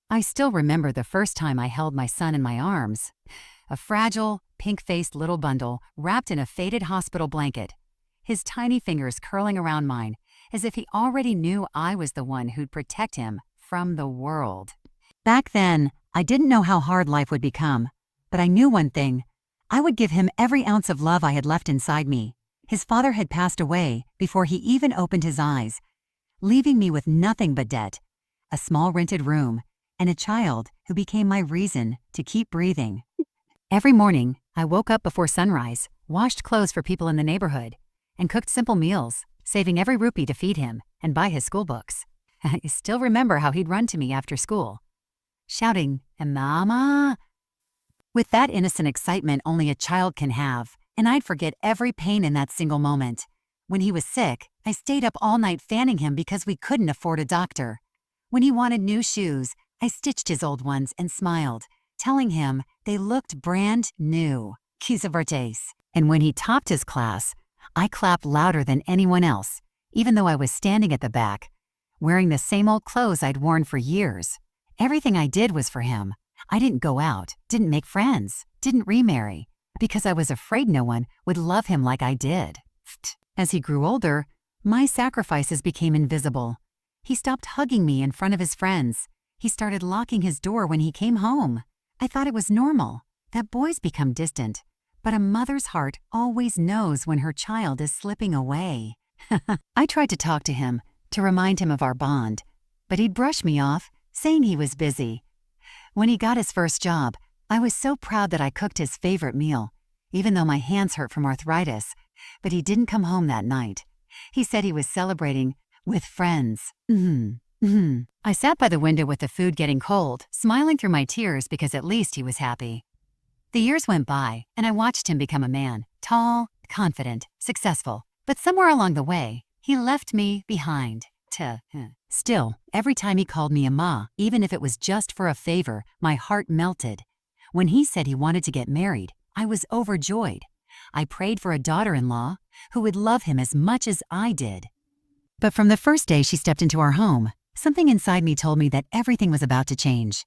I still remember the first time I held my son in my arms. A fragile, pink-faced little bundle wrapped in a faded hospital blanket, his tiny fingers curling around mine, as if he already knew I was the one who'd protect him from the world. Back then, I didn't know how hard life would become, but I knew one thing. I would give him every ounce of love I had left inside me. His father had passed away before he even opened his eyes, leaving me with nothing but debt, a small rented room, and a child who became my reason to keep breathing. Every morning, I woke up before sunrise, washed clothes for people in the neighborhood, and cooked simple meals, saving every rupee to feed him and buy his school books. I still remember how he'd run to me after school, shouting, "Mama!" with that innocent excitement only a child can have, and I'd forget every pain in that single moment. When he was sick, I stayed up all night fanning him because we couldn't afford a doctor. When he wanted new shoes, I stitched his old ones and smiled, telling him they looked brand new. Qué suertes. And when he topped his class, I clapped louder than anyone else, even though I was standing at the back, wearing the same old clothes I'd worn for years. Everything I did was for him. I didn't go out, didn't make friends, didn't remarry, because I was afraid no one would love him like I did. As he grew older, my sacrifices became invisible. He stopped hugging me in front of his friends. He started locking his door when he came home. I thought it was normal, that boys become distant, but a mother's heart always knows when her child is slipping away. I tried to talk to him, to remind him of our bond, but he'd brush me off, saying he was busy. When he got his first job, I was so proud that I cooked his favorite meal, even though my hands hurt from arthritis, but he didn't come home that night. He said he was celebrating with friends. I sat by the window with the food getting cold, smiling through my tears because at least he was happy. The years went by, and I watched him become a man, tall, confident, successful. But somewhere along the way, he left me behind. Still, every time he called me a ma, even if it was just for a favor, my heart melted. When he said he wanted to get married, I was overjoyed. I prayed for a daughter-in-law who would love him as much as I did. But from the first day she stepped into our home, something inside me told me that everything was about to change.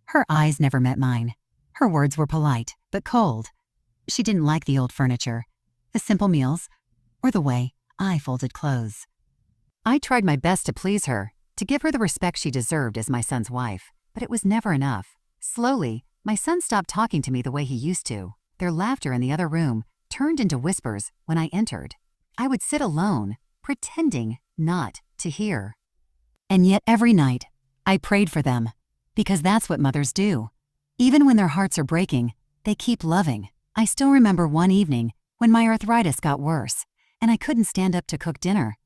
Her eyes never met mine. Her words were polite, but cold. She didn't like the old furniture, the simple meals, or the way I folded clothes. I tried my best to please her, to give her the respect she deserved as my son's wife, but it was never enough. Slowly, my son stopped talking to me the way he used to. Their laughter in the other room turned into whispers when I entered. I would sit alone, pretending not to hear. And yet every night, I prayed for them, because that's what mothers do. Even when their hearts are breaking, they keep loving. I still remember one evening when my arthritis got worse, and I couldn't stand up to cook dinner.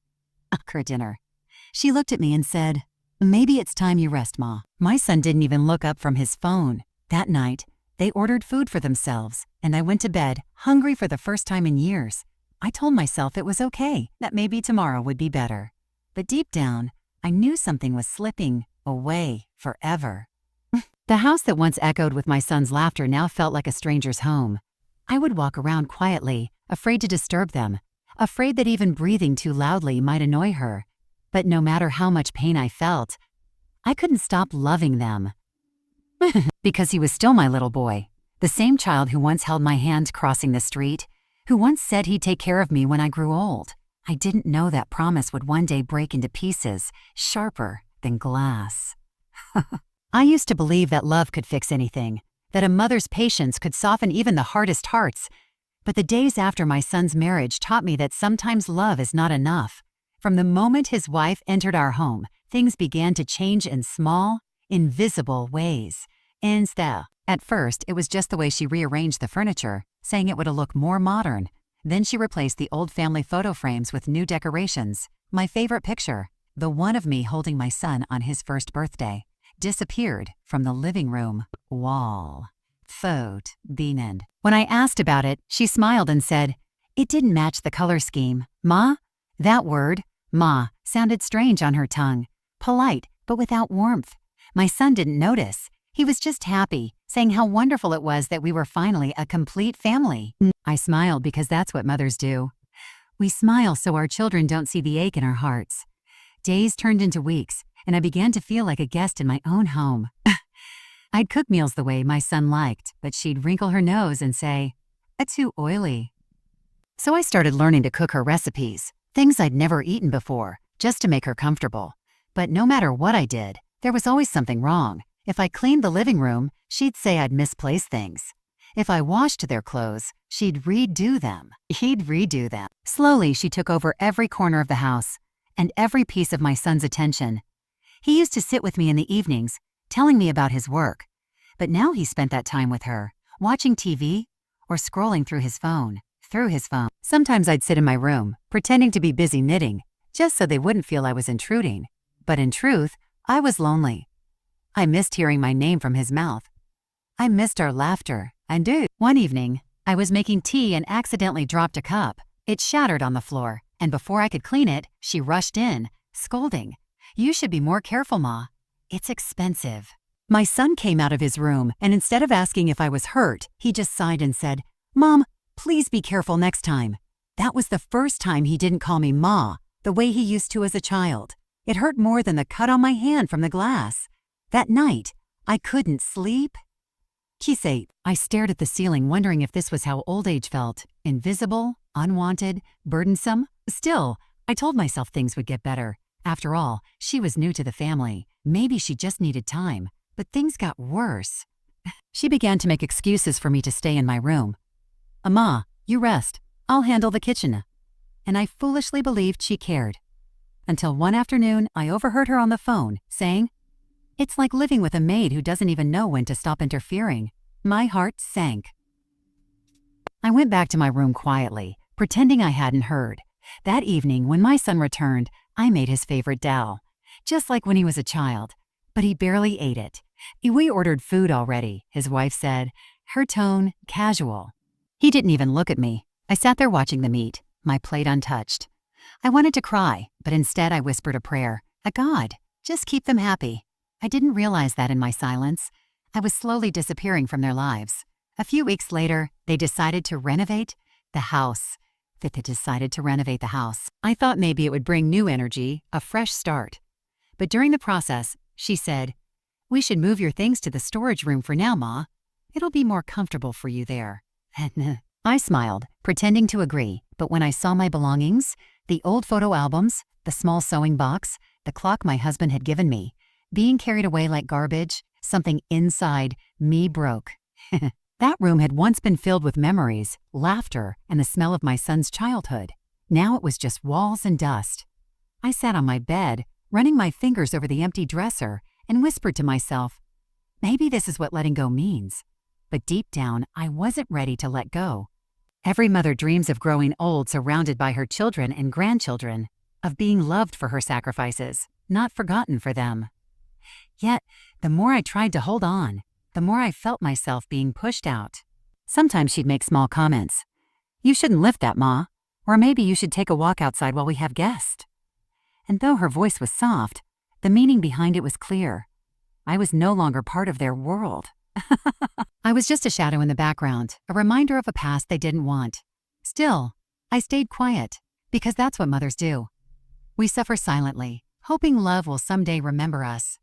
She looked at me and said, "Maybe it's time you rest, Ma." My son didn't even look up from his phone. That night, they ordered food for themselves, and I went to bed, hungry for the first time in years. I told myself it was okay, that maybe tomorrow would be better. But deep down, I knew something was slipping away forever. The house that once echoed with my son's laughter now felt like a stranger's home. I would walk around quietly, afraid to disturb them, afraid that even breathing too loudly might annoy her. But no matter how much pain I felt, I couldn't stop loving them. Because he was still my little boy, the same child who once held my hand crossing the street, who once said he'd take care of me when I grew old. I didn't know that promise would one day break into pieces, sharper than glass. I used to believe that love could fix anything, that a mother's patience could soften even the hardest hearts. But the days after my son's marriage taught me that sometimes love is not enough. From the moment his wife entered our home, things began to change in small, invisible ways. At first, it was just the way she rearranged the furniture, saying it would look more modern. Then she replaced the old family photo frames with new decorations. My favorite picture, the one of me holding my son on his first birthday, disappeared from the living room wall. When I asked about it, she smiled and said, "It didn't match the color scheme. Ma?" That word, ma, sounded strange on her tongue, polite but without warmth. My son didn't notice. He was just happy, saying how wonderful it was that we were finally a complete family. I smiled because that's what mothers do. We smile so our children don't see the ache in our hearts. Days turned into weeks, and I began to feel like a guest in my own home. I'd cook meals the way my son liked, but she'd wrinkle her nose and say, too oily. So I started learning to cook her recipes, things I'd never eaten before, just to make her comfortable. But no matter what I did, there was always something wrong. If I cleaned the living room, she'd say I'd misplaced things. If I washed their clothes, she'd redo them. He'd redo them. Slowly, she took over every corner of the house and every piece of my son's attention. He used to sit with me in the evenings, telling me about his work. But now he spent that time with her, watching TV or scrolling through his phone. Sometimes I'd sit in my room, pretending to be busy knitting, just so they wouldn't feel I was intruding. But in truth, I was lonely. I missed hearing my name from his mouth. I missed our laughter, and one evening, I was making tea and accidentally dropped a cup. It shattered on the floor, and before I could clean it, she rushed in, scolding. "You should be more careful, Ma. It's expensive." My son came out of his room, and instead of asking if I was hurt, he just sighed and said, "Mom, please be careful next time." That was the first time he didn't call me Ma, the way he used to as a child. It hurt more than the cut on my hand from the glass. That night, I couldn't sleep. Kisei, I stared at the ceiling, wondering if this was how old age felt. Invisible, unwanted, burdensome. Still, I told myself things would get better. After all, she was new to the family. Maybe she just needed time. But things got worse. She began to make excuses for me to stay in my room. "Ma, you rest. I'll handle the kitchen." And I foolishly believed she cared. Until one afternoon, I overheard her on the phone, saying, "It's like living with a maid who doesn't even know when to stop interfering." My heart sank. I went back to my room quietly, pretending I hadn't heard. That evening, when my son returned, I made his favorite dal, just like when he was a child. But he barely ate it. "We ordered food already," his wife said, her tone casual. He didn't even look at me. I sat there watching the meat, my plate untouched. I wanted to cry, but instead I whispered a prayer. God, just keep them happy. I didn't realize that in my silence, I was slowly disappearing from their lives. A few weeks later, they decided to renovate the house. I thought maybe it would bring new energy, a fresh start. But during the process, she said, "We should move your things to the storage room for now, Ma. It'll be more comfortable for you there." I smiled, pretending to agree, but when I saw my belongings, the old photo albums, the small sewing box, the clock my husband had given me, being carried away like garbage, something inside me broke. That room had once been filled with memories, laughter, and the smell of my son's childhood. Now it was just walls and dust. I sat on my bed, running my fingers over the empty dresser, and whispered to myself, maybe this is what letting go means. But deep down, I wasn't ready to let go. Every mother dreams of growing old surrounded by her children and grandchildren, of being loved for her sacrifices, not forgotten for them. Yet, the more I tried to hold on, the more I felt myself being pushed out. Sometimes she'd make small comments. "You shouldn't lift that, Ma," or "maybe you should take a walk outside while we have guests." And though her voice was soft, the meaning behind it was clear. I was no longer part of their world. I was just a shadow in the background, a reminder of a past they didn't want. Still, I stayed quiet, because that's what mothers do. We suffer silently, hoping love will someday remember us.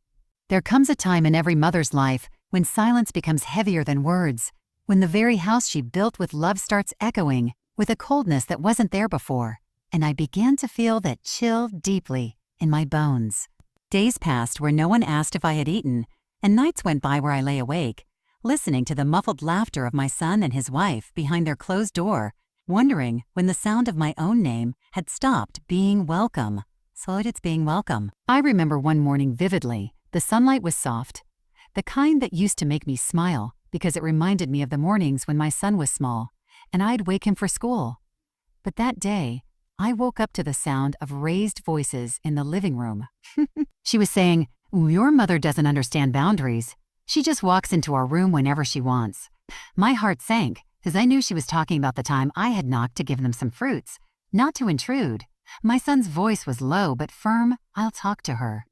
There comes a time in every mother's life when silence becomes heavier than words, when the very house she built with love starts echoing with a coldness that wasn't there before, and I began to feel that chill deeply in my bones. Days passed where no one asked if I had eaten, and nights went by where I lay awake, listening to the muffled laughter of my son and his wife behind their closed door, wondering when the sound of my own name had stopped being welcome. So it's being welcome. I remember one morning vividly. The sunlight was soft, the kind that used to make me smile because it reminded me of the mornings when my son was small and I'd wake him for school. But that day, I woke up to the sound of raised voices in the living room. She was saying, "Your mother doesn't understand boundaries. She just walks into our room whenever she wants." My heart sank because I knew she was talking about the time I had knocked to give them some fruits, not to intrude. My son's voice was low but firm. I'll talk to her.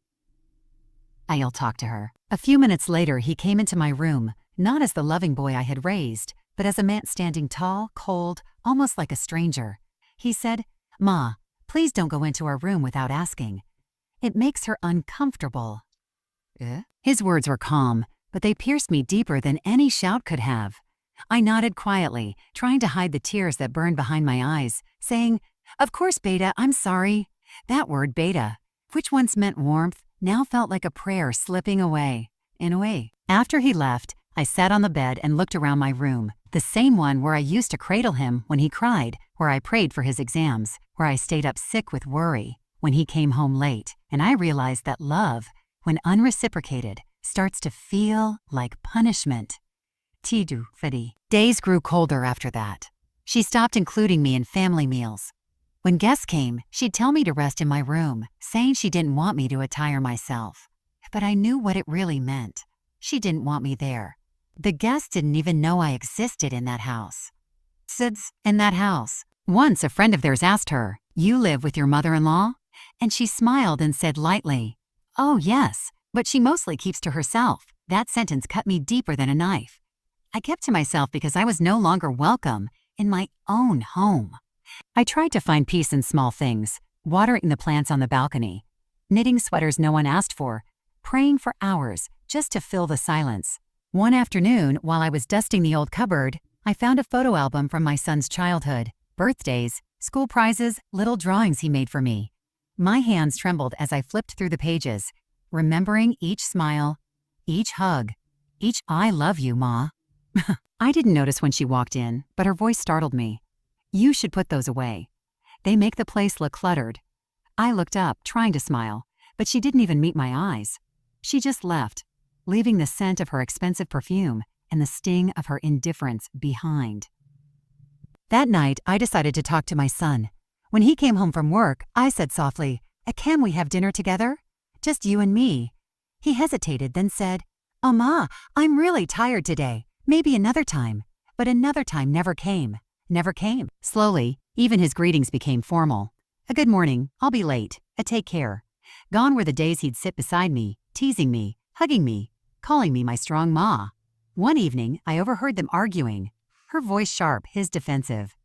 A few minutes later, he came into my room, not as the loving boy I had raised, but as a man standing tall, cold, almost like a stranger. He said, "Ma, please don't go into our room without asking. It makes her uncomfortable." His words were calm, but they pierced me deeper than any shout could have. I nodded quietly, trying to hide the tears that burned behind my eyes, saying, "Of course, Beta, I'm sorry." That word, Beta, which once meant warmth, now felt like a prayer slipping away. In a way. After he left, I sat on the bed and looked around my room, the same one where I used to cradle him when he cried, where I prayed for his exams, where I stayed up sick with worry when he came home late, and I realized that love, when unreciprocated, starts to feel like punishment. Tidu Fadi. Days grew colder after that. She stopped including me in family meals. When guests came, she'd tell me to rest in my room, saying she didn't want me to attire myself. But I knew what it really meant. She didn't want me there. The guests didn't even know I existed in that house. Sids, in that house. Once a friend of theirs asked her, "You live with your mother-in-law?" And she smiled and said lightly, "Oh yes, but she mostly keeps to herself." That sentence cut me deeper than a knife. I kept to myself because I was no longer welcome in my own home. I tried to find peace in small things, watering the plants on the balcony, knitting sweaters no one asked for, praying for hours just to fill the silence. One afternoon, while I was dusting the old cupboard, I found a photo album from my son's childhood, birthdays, school prizes, little drawings he made for me. My hands trembled as I flipped through the pages, remembering each smile, each hug, each "I love you, Ma." I didn't notice when she walked in, but her voice startled me. "You should put those away. They make the place look cluttered." I looked up, trying to smile, but she didn't even meet my eyes. She just left, leaving the scent of her expensive perfume and the sting of her indifference behind. That night, I decided to talk to my son. When he came home from work, I said softly, "Can we have dinner together? Just you and me." He hesitated, then said, "Oh, Ma, I'm really tired today. Maybe another time." But another time never came. Never came. Slowly, even his greetings became formal. A good morning, I'll be late, a take care. Gone were the days he'd sit beside me, teasing me, hugging me, calling me my strong Ma. One evening, I overheard them arguing, her voice sharp, his defensive.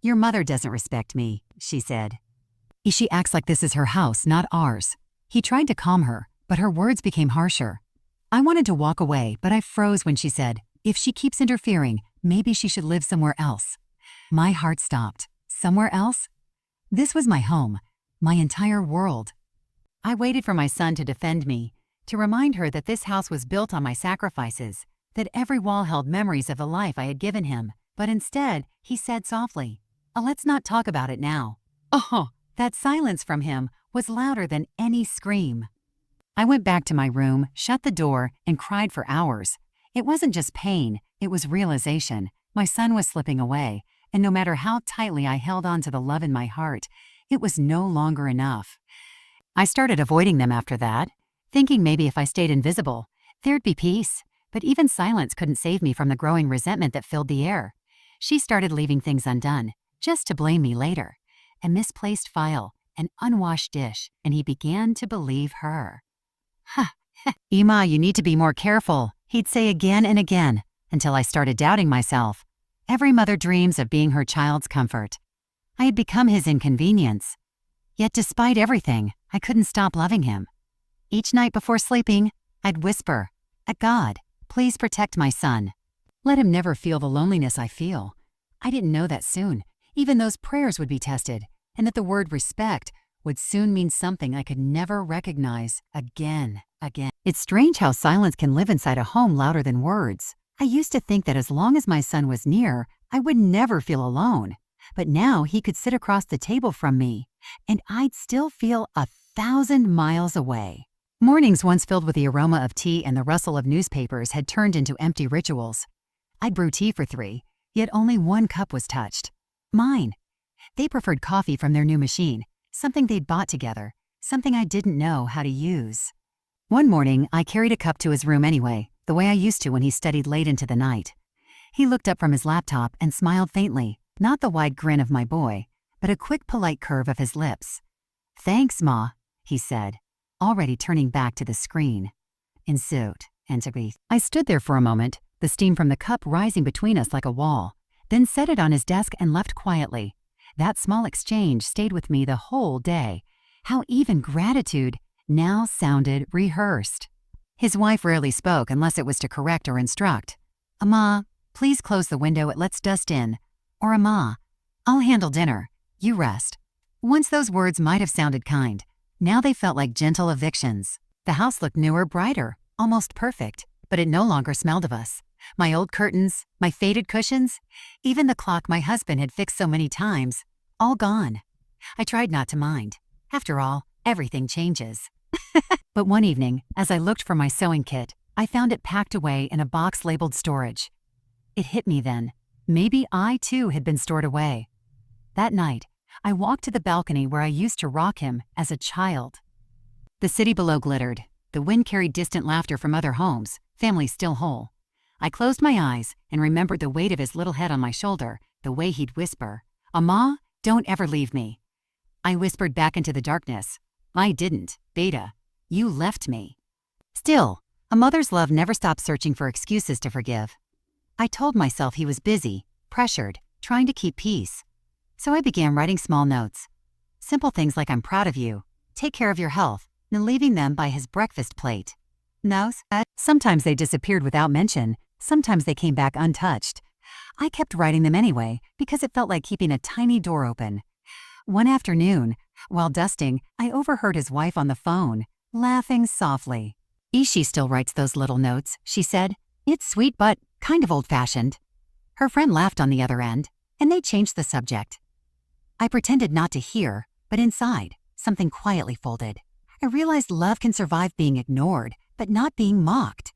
"Your mother doesn't respect me," she said. "She acts like this is her house, not ours." He tried to calm her, but her words became harsher. I wanted to walk away, but I froze when she said, "If she keeps interfering, maybe she should live somewhere else." My heart stopped. Somewhere else? This was my home, my entire world. I waited for my son to defend me, to remind her that this house was built on my sacrifices, that every wall held memories of the life I had given him. But instead, he said softly, "Let's not talk about it now." Oh, that silence from him was louder than any scream. I went back to my room, shut the door, and cried for hours. It wasn't just pain, it was realization. My son was slipping away, and no matter how tightly I held on to the love in my heart, it was no longer enough. I started avoiding them after that, thinking maybe if I stayed invisible, there'd be peace. But even silence couldn't save me from the growing resentment that filled the air. She started leaving things undone, just to blame me later. A misplaced file, an unwashed dish, and he began to believe her. "Huh, Ima, you need to be more careful," he'd say again and again, until I started doubting myself. Every mother dreams of being her child's comfort. I had become his inconvenience. Yet despite everything, I couldn't stop loving him. Each night before sleeping, I'd whisper, "God, please protect my son. Let him never feel the loneliness I feel." I didn't know that soon, even those prayers would be tested, and that the word respect would soon mean something I could never recognize again. It's strange how silence can live inside a home louder than words. I used to think that as long as my son was near, I would never feel alone. But now he could sit across the table from me, and I'd still feel 1,000 miles away. Mornings once filled with the aroma of tea and the rustle of newspapers had turned into empty rituals. I'd brew tea for 3, yet only 1 cup was touched. Mine. They preferred coffee from their new machine, something they'd bought together, something I didn't know how to use. One morning, I carried a cup to his room anyway, the way I used to when he studied late into the night. He looked up from his laptop and smiled faintly, not the wide grin of my boy, but a quick, polite curve of his lips. "Thanks, Ma," he said, already turning back to the screen. In suit, integrity. I stood there for a moment, the steam from the cup rising between us like a wall, then set it on his desk and left quietly. That small exchange stayed with me the whole day. How even gratitude now sounded rehearsed. His wife rarely spoke unless it was to correct or instruct. "Ma, please close the window, it lets dust in." Or "Ma, I'll handle dinner. You rest." Once those words might have sounded kind. Now they felt like gentle evictions. The house looked newer, brighter, almost perfect, but it no longer smelled of us. My old curtains, my faded cushions, even the clock my husband had fixed so many times, all gone. I tried not to mind. After all, everything changes. But one evening, as I looked for my sewing kit, I found it packed away in a box labeled storage. It hit me then. Maybe I too had been stored away. That night, I walked to the balcony where I used to rock him as a child. The city below glittered. The wind carried distant laughter from other homes, families still whole. I closed my eyes and remembered the weight of his little head on my shoulder, the way he'd whisper, "Ma, don't ever leave me." I whispered back into the darkness, "I didn't, Beta. You left me." Still, a mother's love never stops searching for excuses to forgive. I told myself he was busy, pressured, trying to keep peace. So I began writing small notes. Simple things like "I'm proud of you," "Take care of your health," and leaving them by his breakfast plate. Sometimes they disappeared without mention, sometimes they came back untouched. I kept writing them anyway because it felt like keeping a tiny door open. One afternoon, while dusting, I overheard his wife on the phone, laughing softly. "Ishi still writes those little notes," she said. "It's sweet but kind of old-fashioned." Her friend laughed on the other end, and they changed the subject. I pretended not to hear, but inside, something quietly folded. I realized love can survive being ignored, but not being mocked.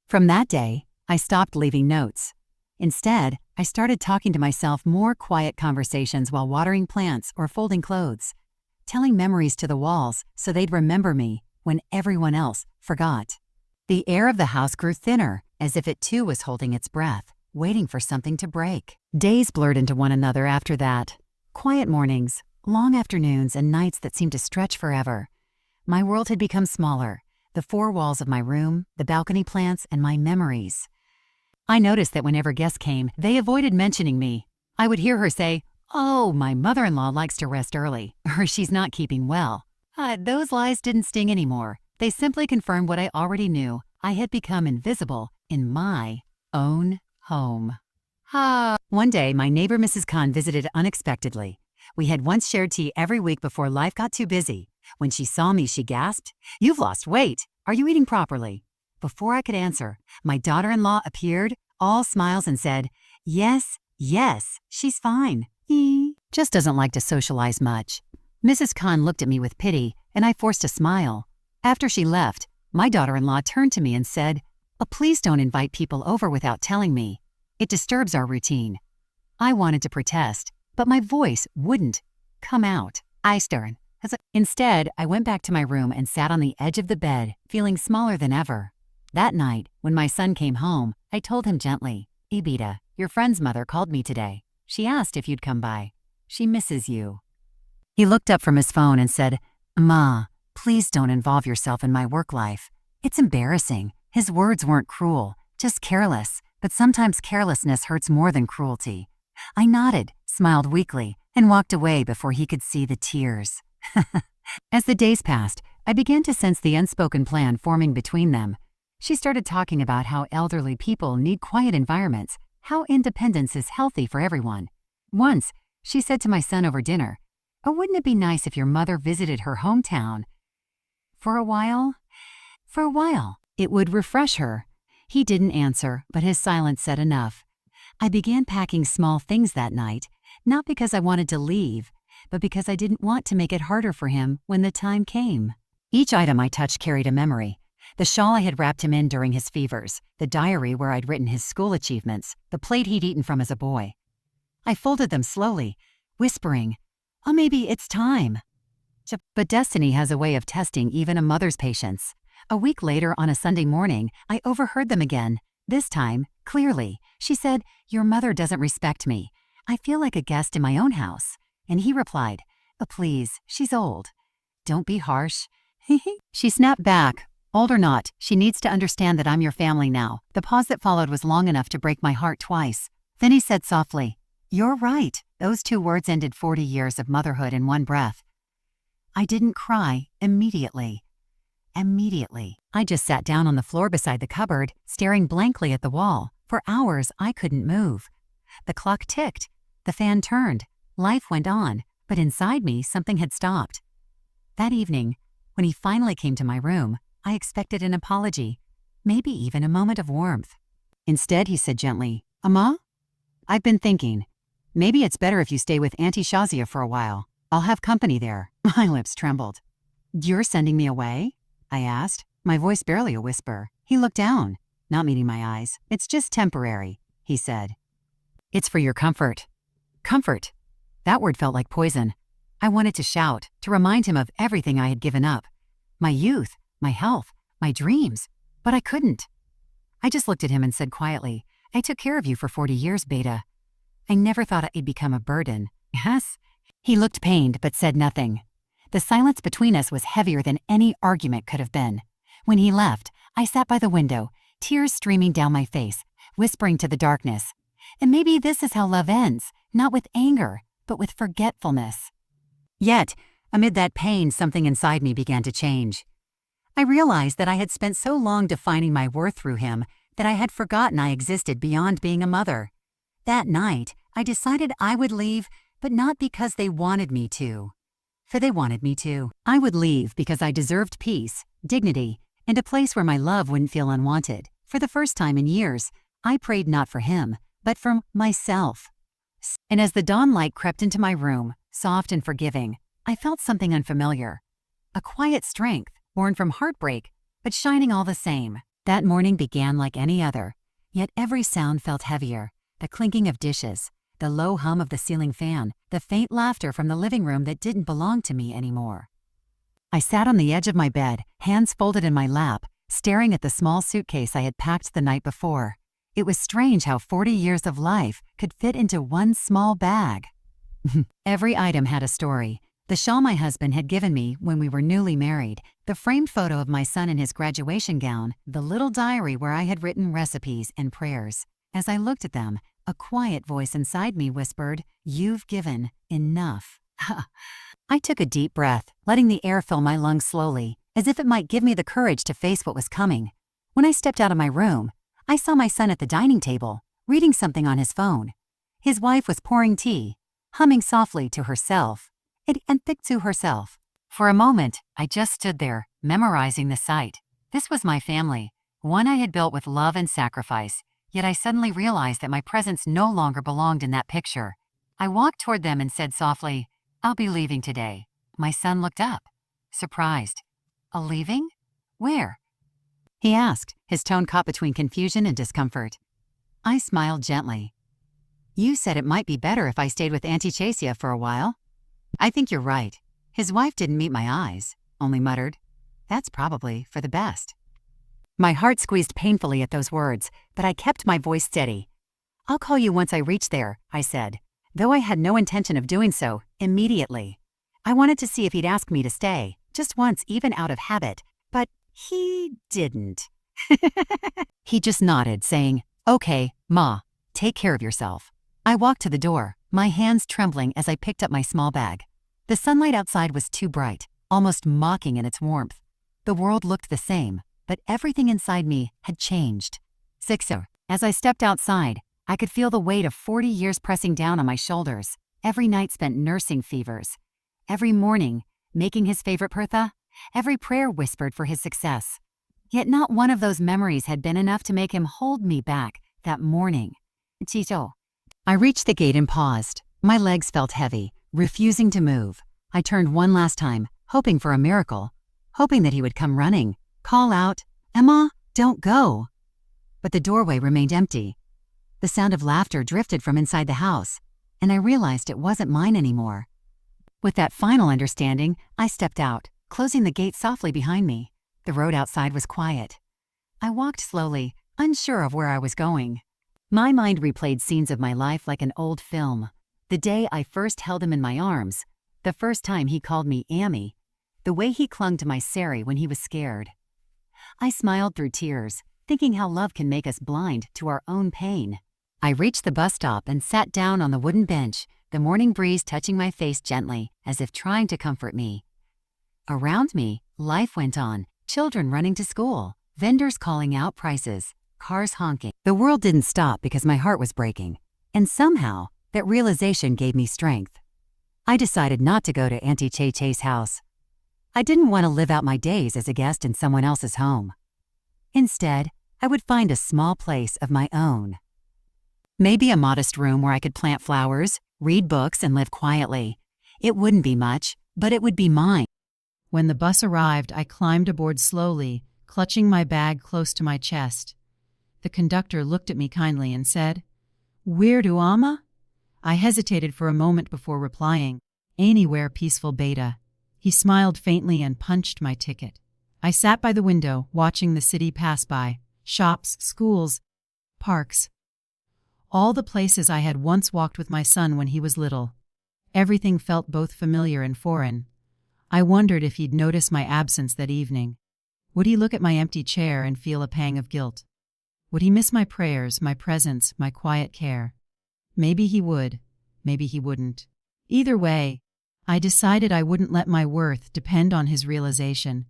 From that day, I stopped leaving notes. Instead, I started talking to myself more quiet conversations while watering plants or folding clothes, telling memories to the walls so they'd remember me when everyone else forgot. The air of the house grew thinner, as if it too was holding its breath, waiting for something to break. Days blurred into one another after that. Quiet mornings, long afternoons, and nights that seemed to stretch forever. My world had become smaller, the four walls of my room, the balcony plants, and my memories. I noticed that whenever guests came, they avoided mentioning me. I would hear her say, "Oh, my mother-in-law likes to rest early," or "She's not keeping well." Those lies didn't sting anymore. They simply confirmed what I already knew. I had become invisible in my own home. One day, my neighbor Mrs. Khan visited unexpectedly. We had once shared tea every week before life got too busy. When she saw me, she gasped, "You've lost weight. Are you eating properly?" Before I could answer, my daughter-in-law appeared, all smiles, and said, Yes, she's fine. He just doesn't like to socialize much." Mrs. Khan looked at me with pity, and I forced a smile. After she left, my daughter-in-law turned to me and said, "Please don't invite people over without telling me. It disturbs our routine." I wanted to protest, but my voice wouldn't come out. Instead, I went back to my room and sat on the edge of the bed, feeling smaller than ever. That night, when my son came home, I told him gently, "Ibita, your friend's mother called me today. She asked if you'd come by. She misses you." He looked up from his phone and said, "Ma, please don't involve yourself in my work life. It's embarrassing." His words weren't cruel, just careless, but sometimes carelessness hurts more than cruelty. I nodded, smiled weakly, and walked away before he could see the tears. As the days passed, I began to sense the unspoken plan forming between them. She started talking about how elderly people need quiet environments, how independence is healthy for everyone. Once, she said to my son over dinner, "Oh, wouldn't it be nice if your mother visited her hometown for a while? It would refresh her." He didn't answer, but his silence said enough. I began packing small things that night, not because I wanted to leave, but because I didn't want to make it harder for him when the time came. Each item I touched carried a memory. The shawl I had wrapped him in during his fevers, the diary where I'd written his school achievements, the plate he'd eaten from as a boy. I folded them slowly, whispering, "Oh, maybe it's time." But destiny has a way of testing even a mother's patience. A week later, on a Sunday morning, I overheard them again. This time, clearly, she said, "Your mother doesn't respect me. I feel like a guest in my own house." And he replied, "Oh, please, she's old. Don't be harsh." She snapped back, "Old or not, she needs to understand that I'm your family now." The pause that followed was long enough to break my heart twice. Then he said softly, "You're right." Those two words ended 40 years of motherhood in one breath. I didn't cry immediately. I just sat down on the floor beside the cupboard, staring blankly at the wall. For hours, I couldn't move. The clock ticked. The fan turned. Life went on, but inside me, something had stopped. That evening, when he finally came to my room, I expected an apology, maybe even a moment of warmth. Instead, he said gently, "Amma, I've been thinking. Maybe it's better if you stay with Auntie Shazia for a while. I'll have company there." My lips trembled. "You're sending me away?" I asked, my voice barely a whisper. He looked down, not meeting my eyes. "It's just temporary," he said. "It's for your comfort." Comfort. That word felt like poison. I wanted to shout, to remind him of everything I had given up. My youth, my health, my dreams. But I couldn't. I just looked at him and said quietly, "I took care of you for 40 years, Beta. I never thought I'd become a burden." "Yes?" He looked pained but said nothing. The silence between us was heavier than any argument could have been. When he left, I sat by the window, tears streaming down my face, whispering to the darkness, "And maybe this is how love ends, not with anger, but with forgetfulness." Yet, amid that pain, something inside me began to change. I realized that I had spent so long defining my worth through him that I had forgotten I existed beyond being a mother. That night, I decided I would leave, but not because they wanted me to. For they wanted me to. I would leave because I deserved peace, dignity, and a place where my love wouldn't feel unwanted. For the first time in years, I prayed not for him, but for myself. And as the dawn light crept into my room, soft and forgiving, I felt something unfamiliar. A quiet strength, born from heartbreak, but shining all the same. That morning began like any other, yet every sound felt heavier. The clinking of dishes, the low hum of the ceiling fan, the faint laughter from the living room that didn't belong to me anymore. I sat on the edge of my bed, hands folded in my lap, staring at the small suitcase I had packed the night before. It was strange how 40 years of life could fit into one small bag. Every item had a story. The shawl my husband had given me when we were newly married, the framed photo of my son in his graduation gown, the little diary where I had written recipes and prayers. As I looked at them, a quiet voice inside me whispered, "You've given enough." I took a deep breath, letting the air fill my lungs slowly, as if it might give me the courage to face what was coming. When I stepped out of my room, I saw my son at the dining table, reading something on his phone. His wife was pouring tea, humming softly to herself, and thick to herself. For a moment, I just stood there, memorizing the sight. This was my family, one I had built with love and sacrifice, yet I suddenly realized that my presence no longer belonged in that picture. I walked toward them and said softly, "I'll be leaving today." My son looked up, surprised. "A leaving? Where?" he asked, his tone caught between confusion and discomfort. I smiled gently. "You said it might be better if I stayed with Auntie Chasia for a while." "I think you're right." His wife didn't meet my eyes, only muttered, "That's probably for the best." My heart squeezed painfully at those words, but I kept my voice steady. "I'll call you once I reach there," I said, though I had no intention of doing so immediately. I wanted to see if he'd ask me to stay, just once, even out of habit, but he didn't. He just nodded, saying, "Okay, Ma, take care of yourself." I walked to the door, my hands trembling as I picked up my small bag. The sunlight outside was too bright, almost mocking in its warmth. The world looked the same, but everything inside me had changed. Sixer. As I stepped outside, I could feel the weight of 40 years pressing down on my shoulders. Every night spent nursing fevers. Every morning, making his favorite pertha. Every prayer whispered for his success. Yet not one of those memories had been enough to make him hold me back that morning. Chicho. I reached the gate and paused. My legs felt heavy, refusing to move. I turned one last time, hoping for a miracle, hoping that he would come running, call out, "Emma, don't go." But the doorway remained empty. The sound of laughter drifted from inside the house, and I realized it wasn't mine anymore. With that final understanding, I stepped out, closing the gate softly behind me. The road outside was quiet. I walked slowly, unsure of where I was going. My mind replayed scenes of my life like an old film. The day I first held him in my arms, the first time he called me Ammy, the way he clung to my sari when he was scared. I smiled through tears, thinking how love can make us blind to our own pain. I reached the bus stop and sat down on the wooden bench, the morning breeze touching my face gently, as if trying to comfort me. Around me, life went on, Children running to school, vendors calling out prices, cars honking. The world didn't stop because my heart was breaking. And somehow, that realization gave me strength. I decided not to go to Auntie Che-Che's house. I didn't want to live out my days as a guest in someone else's home. Instead, I would find a small place of my own. Maybe a modest room where I could plant flowers, read books, and live quietly. It wouldn't be much, but it would be mine. When the bus arrived, I climbed aboard slowly, clutching my bag close to my chest. The conductor looked at me kindly and said, "Where to, Amma?" I hesitated for a moment before replying, "Anywhere peaceful, Beta." He smiled faintly and punched my ticket. I sat by the window, watching the city pass by, shops, schools, parks. All the places I had once walked with my son when he was little. Everything felt both familiar and foreign. I wondered if he'd notice my absence that evening. Would he look at my empty chair and feel a pang of guilt? Would he miss my prayers, my presence, my quiet care? Maybe he would, maybe he wouldn't. Either way, I decided I wouldn't let my worth depend on his realization.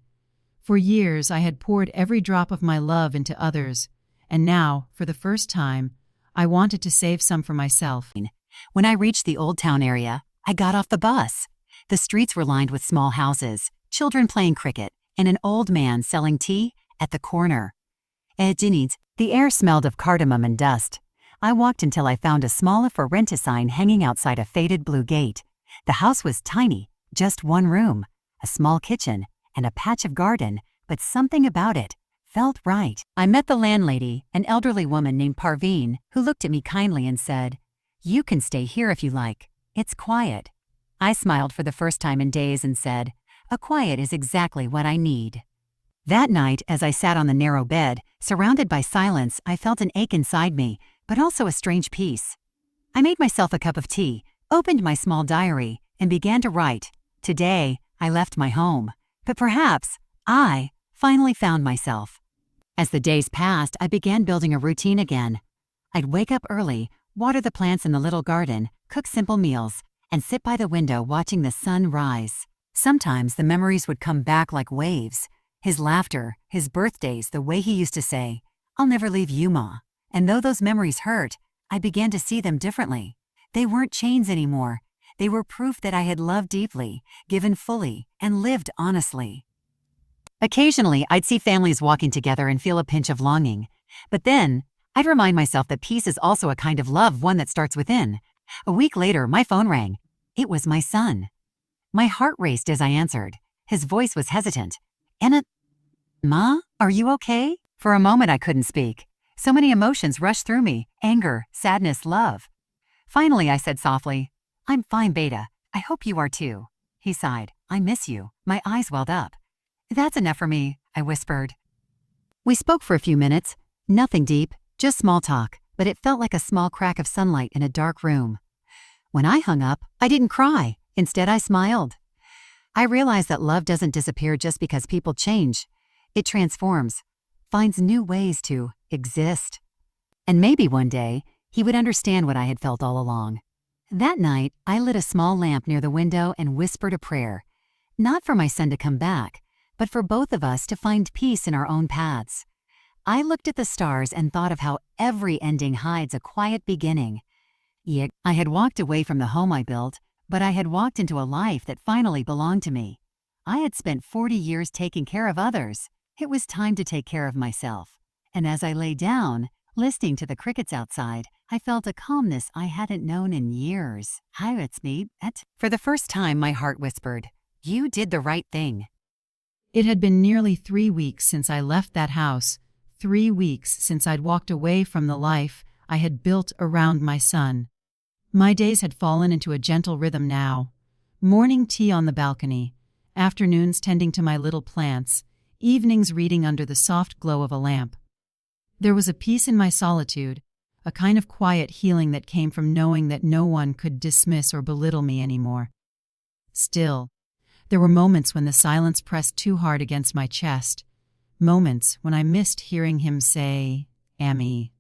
For years, I had poured every drop of my love into others, and now, for the first time, I wanted to save some for myself. When I reached the Old Town area, I got off the bus. The streets were lined with small houses, children playing cricket, and an old man selling tea at the corner. At Ginny's, the air smelled of cardamom and dust. I walked until I found a small for rent sign hanging outside a faded blue gate. The house was tiny, just one room, a small kitchen, and a patch of garden, but something about it felt right. I met the landlady, an elderly woman named Parveen, who looked at me kindly and said, "You can stay here if you like. It's quiet." I smiled for the first time in days and said, "A quiet is exactly what I need." That night, as I sat on the narrow bed, surrounded by silence, I felt an ache inside me, but also a strange peace. I made myself a cup of tea, opened my small diary, and began to write. Today, I left my home, but perhaps I finally found myself. As the days passed, I began building a routine again. I'd wake up early, water the plants in the little garden, cook simple meals, and sit by the window watching the sun rise. Sometimes the memories would come back like waves. His laughter, his birthdays, the way he used to say, "I'll never leave you, Ma." And though those memories hurt, I began to see them differently. They weren't chains anymore. They were proof that I had loved deeply, given fully, and lived honestly. Occasionally, I'd see families walking together and feel a pinch of longing. But then, I'd remind myself that peace is also a kind of love, one that starts within. A week later, my phone rang. It was my son. My heart raced as I answered. His voice was hesitant. "Anna, Ma, are you okay?" For a moment, I couldn't speak. So many emotions rushed through me: anger, sadness, love. Finally, I said softly, "I'm fine, Beta. I hope you are too." He sighed. "I miss you." My eyes welled up. "That's enough for me," I whispered. We spoke for a few minutes. Nothing deep, just small talk, but it felt like a small crack of sunlight in a dark room. When I hung up, I didn't cry. Instead, I smiled. I realized that love doesn't disappear just because people change. It transforms, finds new ways to exist. And maybe one day, he would understand what I had felt all along. That night, I lit a small lamp near the window and whispered a prayer. Not for my son to come back, but for both of us to find peace in our own paths. I looked at the stars and thought of how every ending hides a quiet beginning. Yet, I had walked away from the home I built, but I had walked into a life that finally belonged to me. I had spent 40 years taking care of others. It was time to take care of myself. And as I lay down, listening to the crickets outside, I felt a calmness I hadn't known in years. "Hi, it's me." For the first time, my heart whispered, "You did the right thing." It had been nearly 3 weeks since I left that house, 3 weeks since I'd walked away from the life I had built around my son. My days had fallen into a gentle rhythm now. Morning tea on the balcony, afternoons tending to my little plants, evenings reading under the soft glow of a lamp. There was a peace in my solitude, a kind of quiet healing that came from knowing that no one could dismiss or belittle me anymore. Still, there were moments when the silence pressed too hard against my chest, moments when I missed hearing him say, "Ammy,"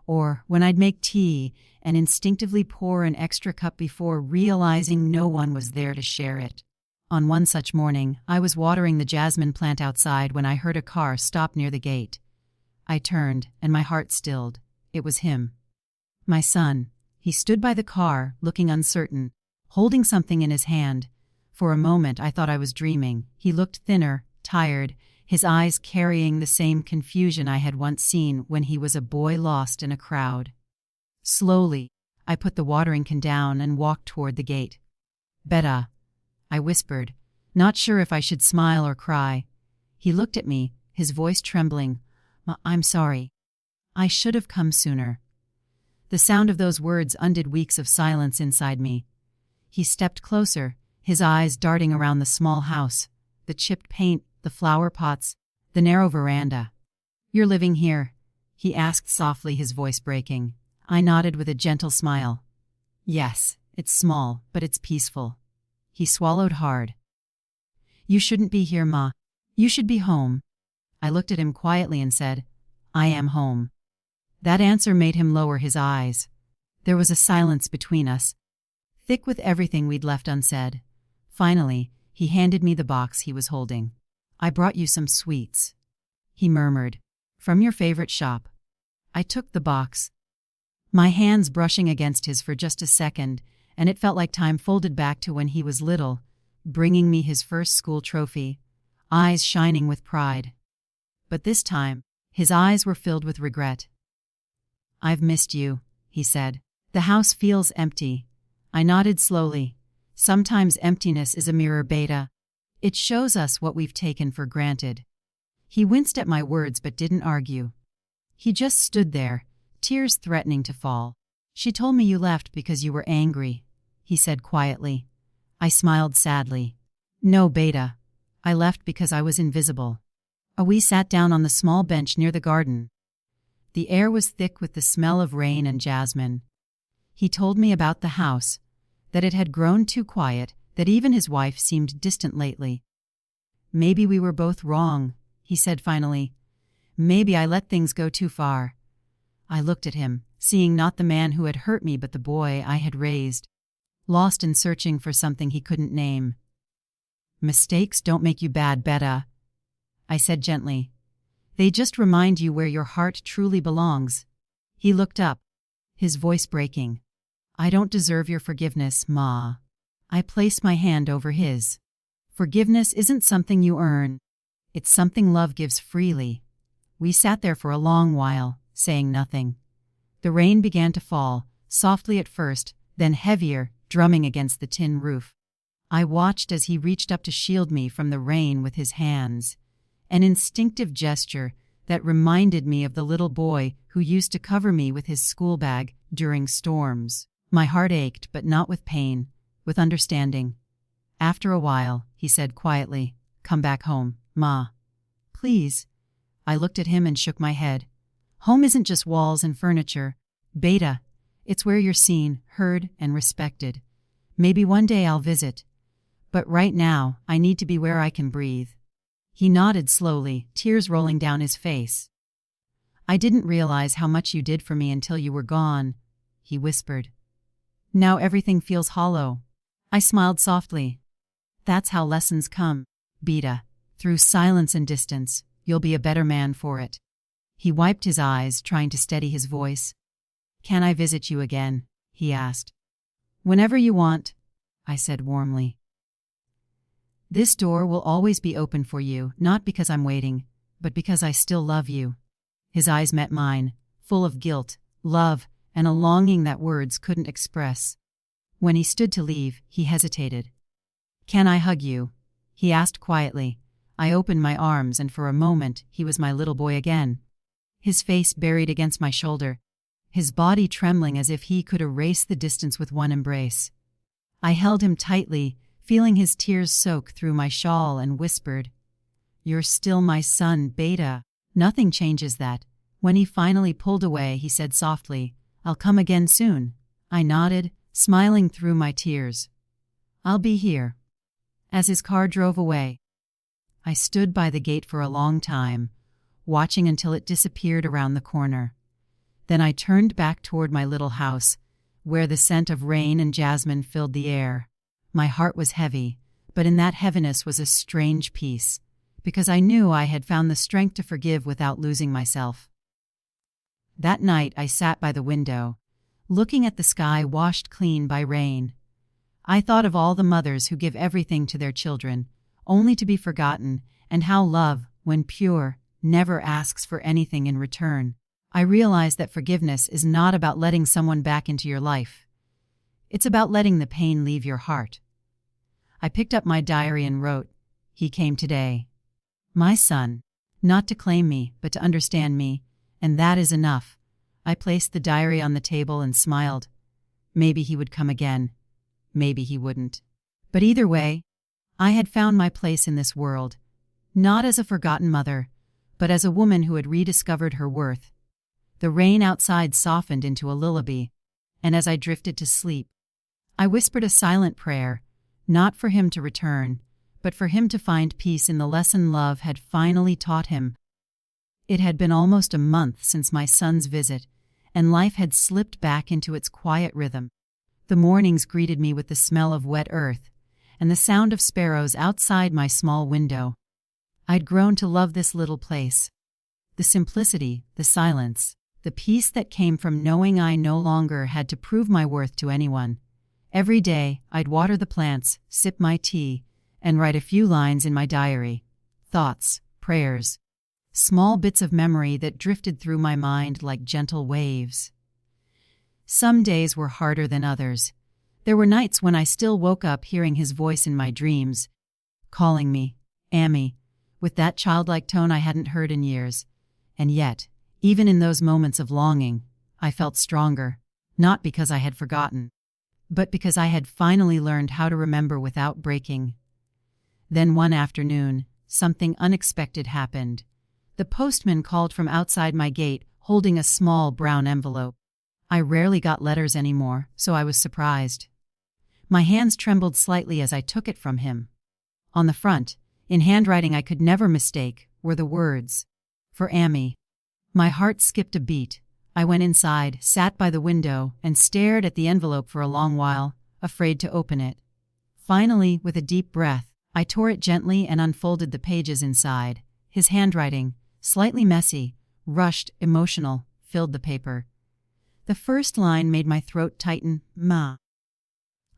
or when I'd make tea and instinctively pour an extra cup before realizing no one was there to share it. On one such morning, I was watering the jasmine plant outside when I heard a car stop near the gate. I turned, and my heart stilled. It was him. My son. He stood by the car, looking uncertain, holding something in his hand. For a moment I thought I was dreaming. He looked thinner, tired, his eyes carrying the same confusion I had once seen when he was a boy lost in a crowd. Slowly, I put the watering can down and walked toward the gate. "Beta," I whispered, not sure if I should smile or cry. He looked at me, his voice trembling. "I'm sorry. I should have come sooner." The sound of those words undid weeks of silence inside me. He stepped closer, his eyes darting around the small house, the chipped paint, the flower pots, the narrow veranda. "You're living here?" he asked softly, his voice breaking. I nodded with a gentle smile. "Yes, it's small, but it's peaceful." He swallowed hard. "You shouldn't be here, Ma. You should be home." I looked at him quietly and said, "I am home." That answer made him lower his eyes. There was a silence between us, thick with everything we'd left unsaid. Finally, he handed me the box he was holding. "I brought you some sweets," he murmured, "from your favorite shop." I took the box, my hands brushing against his for just a second, and it felt like time folded back to when he was little, bringing me his first school trophy, eyes shining with pride. But this time, his eyes were filled with regret. "I've missed you," he said. "The house feels empty." I nodded slowly. Sometimes emptiness is a mirror, Beta. It shows us what we've taken for granted. He winced at my words but didn't argue. He just stood there, tears threatening to fall. "She told me you left because you were angry," he said quietly. I smiled sadly. "No, Beta. I left because I was invisible." We sat down on the small bench near the garden. The air was thick with the smell of rain and jasmine. He told me about the house, that it had grown too quiet, that even his wife seemed distant lately. "Maybe we were both wrong," he said finally. "Maybe I let things go too far." I looked at him, seeing not the man who had hurt me but the boy I had raised, lost in searching for something he couldn't name. "Mistakes don't make you bad, Beta," I said gently. "They just remind you where your heart truly belongs." He looked up, his voice breaking. "I don't deserve your forgiveness, Ma." I placed my hand over his. "Forgiveness isn't something you earn. It's something love gives freely." We sat there for a long while, saying nothing. The rain began to fall, softly at first, then heavier, drumming against the tin roof. I watched as he reached up to shield me from the rain with his hands, an instinctive gesture that reminded me of the little boy who used to cover me with his school bag during storms. My heart ached, but not with pain, with understanding. After a while, he said quietly, "Come back home, Ma. Please." I looked at him and shook my head. "Home isn't just walls and furniture, Beta. It's where you're seen, heard, and respected. Maybe one day I'll visit. But right now, I need to be where I can breathe." He nodded slowly, tears rolling down his face. "I didn't realize how much you did for me until you were gone," he whispered. "Now everything feels hollow." I smiled softly. "That's how lessons come, Beta. Through silence and distance, you'll be a better man for it." He wiped his eyes, trying to steady his voice. "Can I visit you again?" he asked. "Whenever you want," I said warmly. "This door will always be open for you, not because I'm waiting, but because I still love you." His eyes met mine, full of guilt, love, and a longing that words couldn't express. When he stood to leave, he hesitated. "Can I hug you?" he asked quietly. I opened my arms, and for a moment he was my little boy again. His face buried against my shoulder, his body trembling as if he could erase the distance with one embrace. I held him tightly, feeling his tears soak through my shawl, and whispered, "You're still my son, Beta. Nothing changes that." When he finally pulled away, he said softly, "I'll come again soon." I nodded, smiling through my tears. "I'll be here." As his car drove away, I stood by the gate for a long time, watching until it disappeared around the corner. Then I turned back toward my little house, where the scent of rain and jasmine filled the air. My heart was heavy, but in that heaviness was a strange peace, because I knew I had found the strength to forgive without losing myself. That night I sat by the window, looking at the sky washed clean by rain. I thought of all the mothers who give everything to their children, only to be forgotten, and how love, when pure, never asks for anything in return. I realized that forgiveness is not about letting someone back into your life. It's about letting the pain leave your heart. I picked up my diary and wrote, "He came today. My son, not to claim me, but to understand me, and that is enough." I placed the diary on the table and smiled. Maybe he would come again. Maybe he wouldn't. But either way, I had found my place in this world, not as a forgotten mother, but as a woman who had rediscovered her worth. The rain outside softened into a lullaby, and as I drifted to sleep, I whispered a silent prayer, not for him to return, but for him to find peace in the lesson love had finally taught him. It had been almost a month since my son's visit, and life had slipped back into its quiet rhythm. The mornings greeted me with the smell of wet earth and the sound of sparrows outside my small window. I'd grown to love this little place. The simplicity, the silence, the peace that came from knowing I no longer had to prove my worth to anyone. Every day, I'd water the plants, sip my tea, and write a few lines in my diary. Thoughts, prayers, small bits of memory that drifted through my mind like gentle waves. Some days were harder than others. There were nights when I still woke up hearing his voice in my dreams, calling me, "Amy," with that childlike tone I hadn't heard in years. And yet, even in those moments of longing, I felt stronger, not because I had forgotten, but because I had finally learned how to remember without breaking. Then one afternoon, something unexpected happened. The postman called from outside my gate, holding a small brown envelope. I rarely got letters anymore, so I was surprised. My hands trembled slightly as I took it from him. On the front, in handwriting I could never mistake, were the words, "For Amy." My heart skipped a beat. I went inside, sat by the window, and stared at the envelope for a long while, afraid to open it. Finally, with a deep breath, I tore it gently and unfolded the pages inside. His handwriting, slightly messy, rushed, emotional, filled the paper. The first line made my throat tighten. "Ma.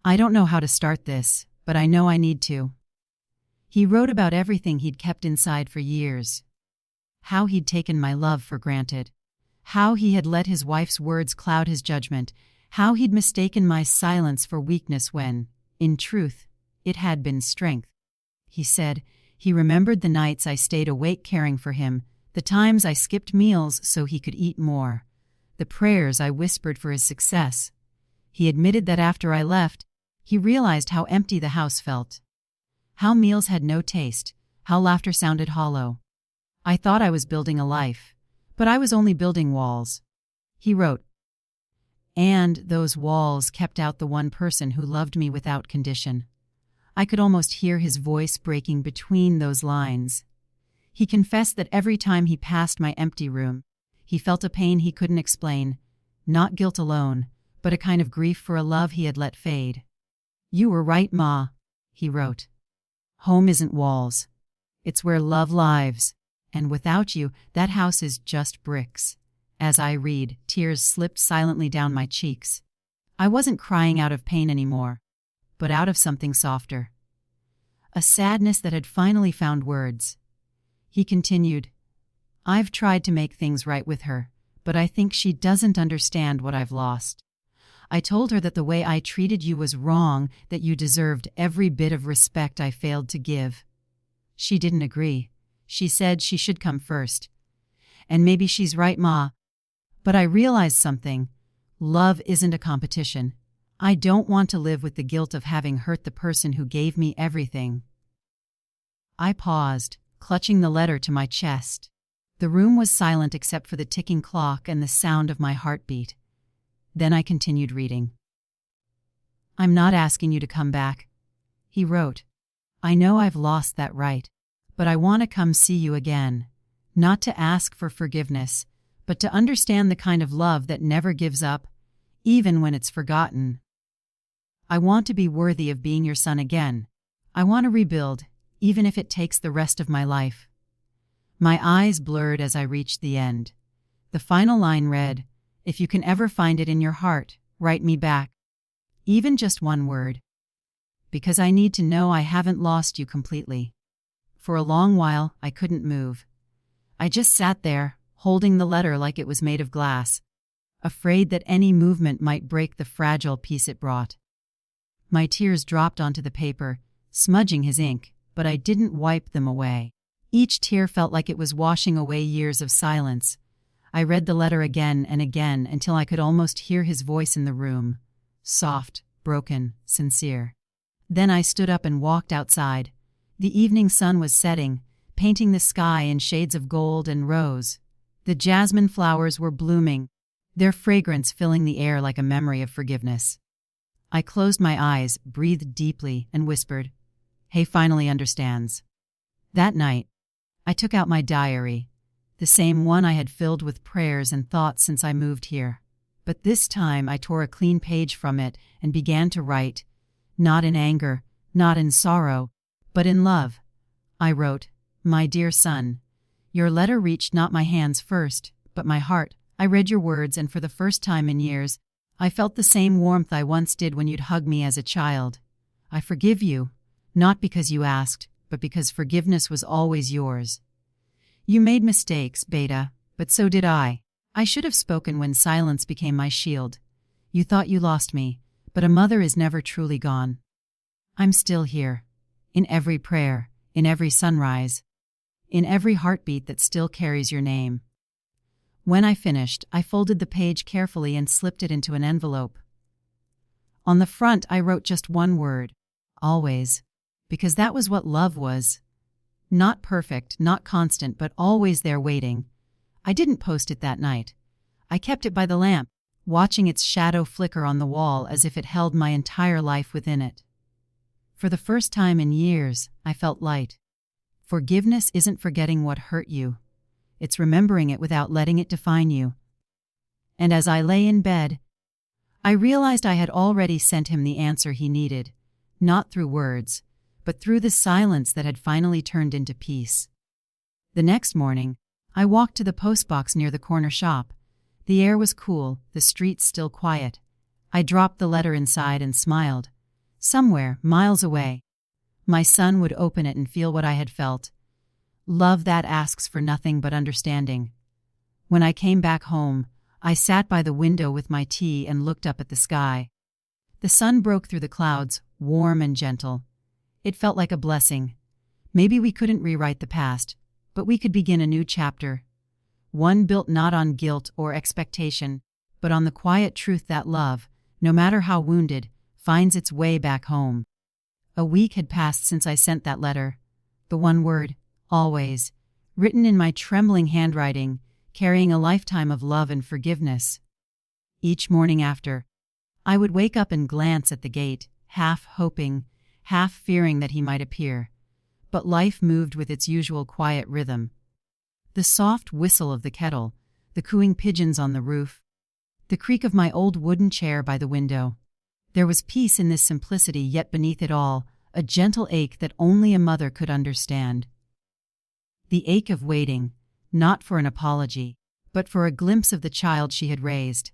I don't know how to start this, but I know I need to." He wrote about everything he'd kept inside for years. How he'd taken my love for granted. How he had let his wife's words cloud his judgment. How he'd mistaken my silence for weakness when, in truth, it had been strength. He said he remembered the nights I stayed awake caring for him, the times I skipped meals so he could eat more, the prayers I whispered for his success. He admitted that after I left, he realized how empty the house felt. How meals had no taste, how laughter sounded hollow. I thought I was building a life, but I was only building walls. He wrote, "And those walls kept out the one person who loved me without condition." I could almost hear his voice breaking between those lines. He confessed that every time he passed my empty room, he felt a pain he couldn't explain, not guilt alone, but a kind of grief for a love he had let fade. "You were right, Ma," he wrote. "Home isn't walls. It's where love lives. And without you, that house is just bricks." As I read, tears slipped silently down my cheeks. I wasn't crying out of pain anymore, but out of something softer. A sadness that had finally found words. He continued, "I've tried to make things right with her, but I think she doesn't understand what I've lost. I told her that the way I treated you was wrong, that you deserved every bit of respect I failed to give. She didn't agree. She said she should come first. And maybe she's right, Ma. But I realized something. Love isn't a competition. I don't want to live with the guilt of having hurt the person who gave me everything." I paused, clutching the letter to my chest. The room was silent except for the ticking clock and the sound of my heartbeat. Then I continued reading. "I'm not asking you to come back," he wrote. "I know I've lost that right. But I want to come see you again, not to ask for forgiveness, but to understand the kind of love that never gives up, even when it's forgotten. I want to be worthy of being your son again, I want to rebuild, even if it takes the rest of my life. My eyes blurred as I reached the end. The final line read, "If you can ever find it in your heart, write me back. Even just one word. Because I need to know I haven't lost you completely." For a long while, I couldn't move. I just sat there, holding the letter like it was made of glass, afraid that any movement might break the fragile peace it brought. My tears dropped onto the paper, smudging his ink, but I didn't wipe them away. Each tear felt like it was washing away years of silence. I read the letter again and again until I could almost hear his voice in the room. Soft, broken, sincere. Then I stood up and walked outside. The evening sun was setting, painting the sky in shades of gold and rose. The jasmine flowers were blooming, their fragrance filling the air like a memory of forgiveness. I closed my eyes, breathed deeply, and whispered, "He finally understands." That night, I took out my diary, the same one I had filled with prayers and thoughts since I moved here. But this time I tore a clean page from it and began to write, not in anger, not in sorrow, but in love. I wrote, "My dear son, your letter reached not my hands first, but my heart. I read your words, and for the first time in years, I felt the same warmth I once did when you'd hug me as a child. I forgive you, not because you asked, but because forgiveness was always yours. You made mistakes, Beta, but so did I. I should have spoken when silence became my shield. You thought you lost me, but a mother is never truly gone. I'm still here, in every prayer, in every sunrise, in every heartbeat that still carries your name." When I finished, I folded the page carefully and slipped it into an envelope. On the front, I wrote just one word, always, because that was what love was. Not perfect, not constant, but always there waiting. I didn't post it that night. I kept it by the lamp, watching its shadow flicker on the wall as if it held my entire life within it. For the first time in years, I felt light. Forgiveness isn't forgetting what hurt you. It's remembering it without letting it define you. And as I lay in bed, I realized I had already sent him the answer he needed, not through words, but through the silence that had finally turned into peace. The next morning, I walked to the postbox near the corner shop. The air was cool, the streets still quiet. I dropped the letter inside and smiled. Somewhere, miles away, my son would open it and feel what I had felt. Love that asks for nothing but understanding. When I came back home, I sat by the window with my tea and looked up at the sky. The sun broke through the clouds, warm and gentle. It felt like a blessing. Maybe we couldn't rewrite the past, but we could begin a new chapter. One built not on guilt or expectation, but on the quiet truth that love, no matter how wounded, finds its way back home. A week had passed since I sent that letter. The one word, always, written in my trembling handwriting, carrying a lifetime of love and forgiveness. Each morning after, I would wake up and glance at the gate, half hoping, half fearing that he might appear. But life moved with its usual quiet rhythm. The soft whistle of the kettle, the cooing pigeons on the roof, the creak of my old wooden chair by the window. There was peace in this simplicity, yet beneath it all, a gentle ache that only a mother could understand. The ache of waiting, not for an apology, but for a glimpse of the child she had raised.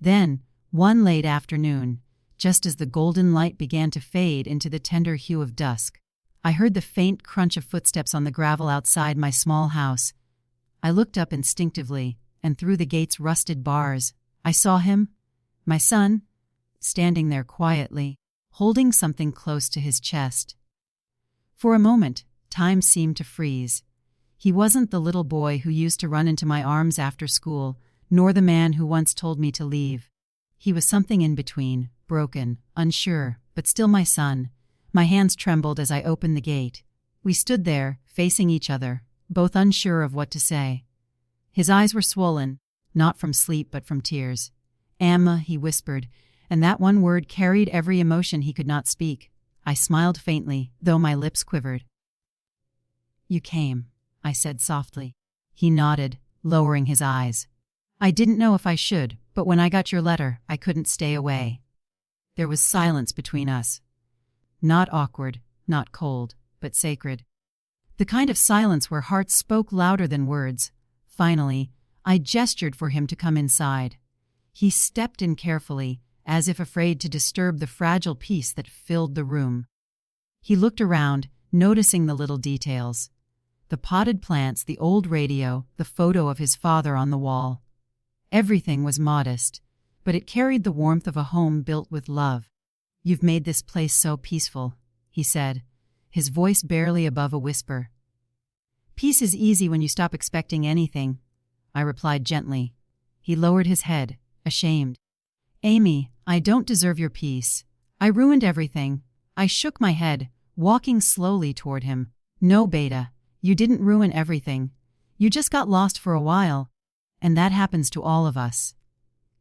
Then, one late afternoon, just as the golden light began to fade into the tender hue of dusk, I heard the faint crunch of footsteps on the gravel outside my small house. I looked up instinctively, and through the gate's rusted bars, I saw him, my son, standing there quietly, holding something close to his chest. For a moment, time seemed to freeze. He wasn't the little boy who used to run into my arms after school, nor the man who once told me to leave. He was something in between, broken, unsure, but still my son. My hands trembled as I opened the gate. We stood there, facing each other, both unsure of what to say. His eyes were swollen, not from sleep but from tears. "Amma," he whispered, and that one word carried every emotion he could not speak. I smiled faintly, though my lips quivered. "You came," I said softly. He nodded, lowering his eyes. "I didn't know if I should, but when I got your letter, I couldn't stay away." There was silence between us. Not awkward, not cold, but sacred. The kind of silence where hearts spoke louder than words. Finally, I gestured for him to come inside. He stepped in carefully, as if afraid to disturb the fragile peace that filled the room. He looked around, noticing the little details. The potted plants, the old radio, the photo of his father on the wall. Everything was modest, but it carried the warmth of a home built with love. "You've made this place so peaceful," he said, his voice barely above a whisper. "Peace is easy when you stop expecting anything," I replied gently. He lowered his head, ashamed. "Amy, I don't deserve your peace. I ruined everything." I shook my head, walking slowly toward him. "No, Beta, you didn't ruin everything. You just got lost for a while. And that happens to all of us."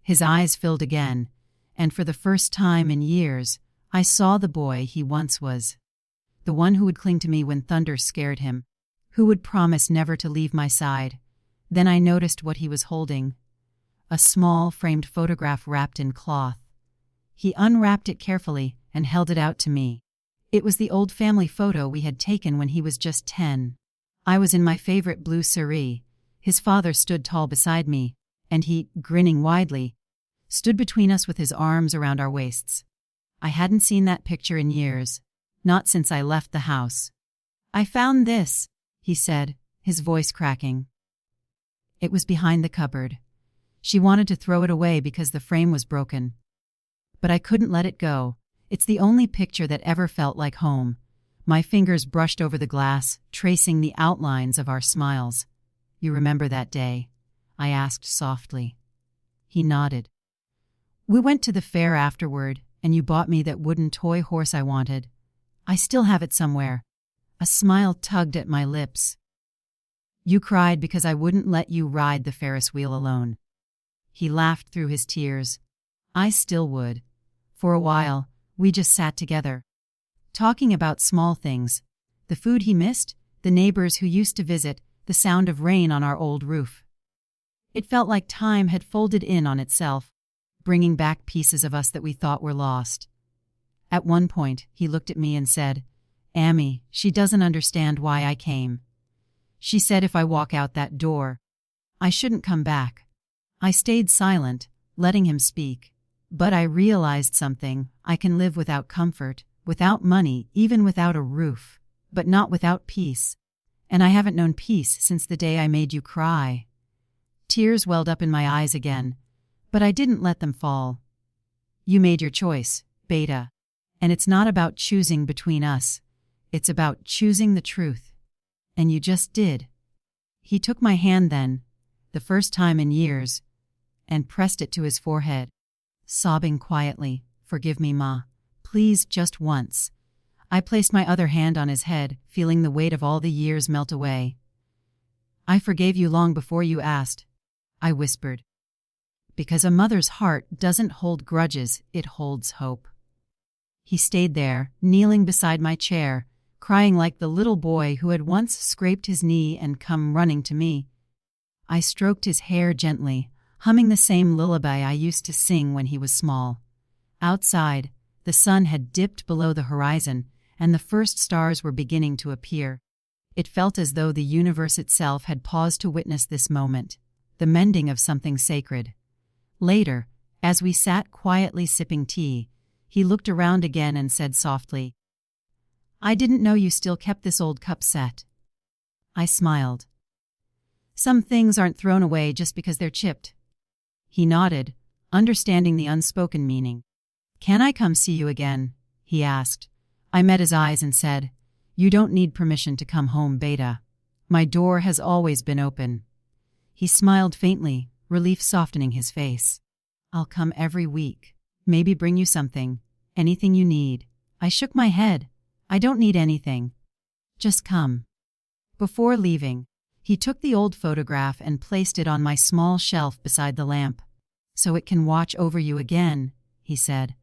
His eyes filled again, and for the first time in years, I saw the boy he once was. The one who would cling to me when thunder scared him, who would promise never to leave my side. Then I noticed what he was holding. A small, framed photograph wrapped in cloth. He unwrapped it carefully and held it out to me. It was the old family photo we had taken when he was just 10. I was in my favorite blue saree. His father stood tall beside me, and he, grinning widely, stood between us with his arms around our waists. I hadn't seen that picture in years, not since I left the house. "I found this," he said, his voice cracking. It was behind the cupboard. She wanted to throw it away because the frame was broken. But I couldn't let it go. It's the only picture that ever felt like home. My fingers brushed over the glass, tracing the outlines of our smiles. "You remember that day?" I asked softly. He nodded. "We went to the fair afterward, and you bought me that wooden toy horse I wanted. I still have it somewhere." A smile tugged at my lips. "You cried because I wouldn't let you ride the Ferris wheel alone." He laughed through his tears. "I still would." For a while, we just sat together, talking about small things. The food he missed, the neighbors who used to visit, the sound of rain on our old roof. It felt like time had folded in on itself, bringing back pieces of us that we thought were lost. At one point, he looked at me and said, "Amy, she doesn't understand why I came. She said if I walk out that door, I shouldn't come back." I stayed silent, letting him speak. But I realized something. I can live without comfort, without money, even without a roof, but not without peace. And I haven't known peace since the day I made you cry. Tears welled up in my eyes again, but I didn't let them fall. "You made your choice, Beta. And it's not about choosing between us. It's about choosing the truth. And you just did." He took my hand then, the first time in years, and pressed it to his forehead, sobbing quietly, "Forgive me, Ma. Please, just once." I placed my other hand on his head, feeling the weight of all the years melt away. "I forgave you long before you asked," I whispered. "Because a mother's heart doesn't hold grudges, it holds hope." He stayed there, kneeling beside my chair, crying like the little boy who had once scraped his knee and come running to me. I stroked his hair gently, humming the same lullaby I used to sing when he was small. Outside, the sun had dipped below the horizon, and the first stars were beginning to appear. It felt as though the universe itself had paused to witness this moment, the mending of something sacred. Later, as we sat quietly sipping tea, he looked around again and said softly, "I didn't know you still kept this old cup set." I smiled. "Some things aren't thrown away just because they're chipped." He nodded, understanding the unspoken meaning. "Can I come see you again?" he asked. I met his eyes and said, "You don't need permission to come home, Beta. My door has always been open." He smiled faintly, relief softening his face. "I'll come every week. Maybe bring you something. Anything you need." I shook my head. "I don't need anything. Just come." Before leaving, he took the old photograph and placed it on my small shelf beside the lamp. "So it can watch over you again," he said.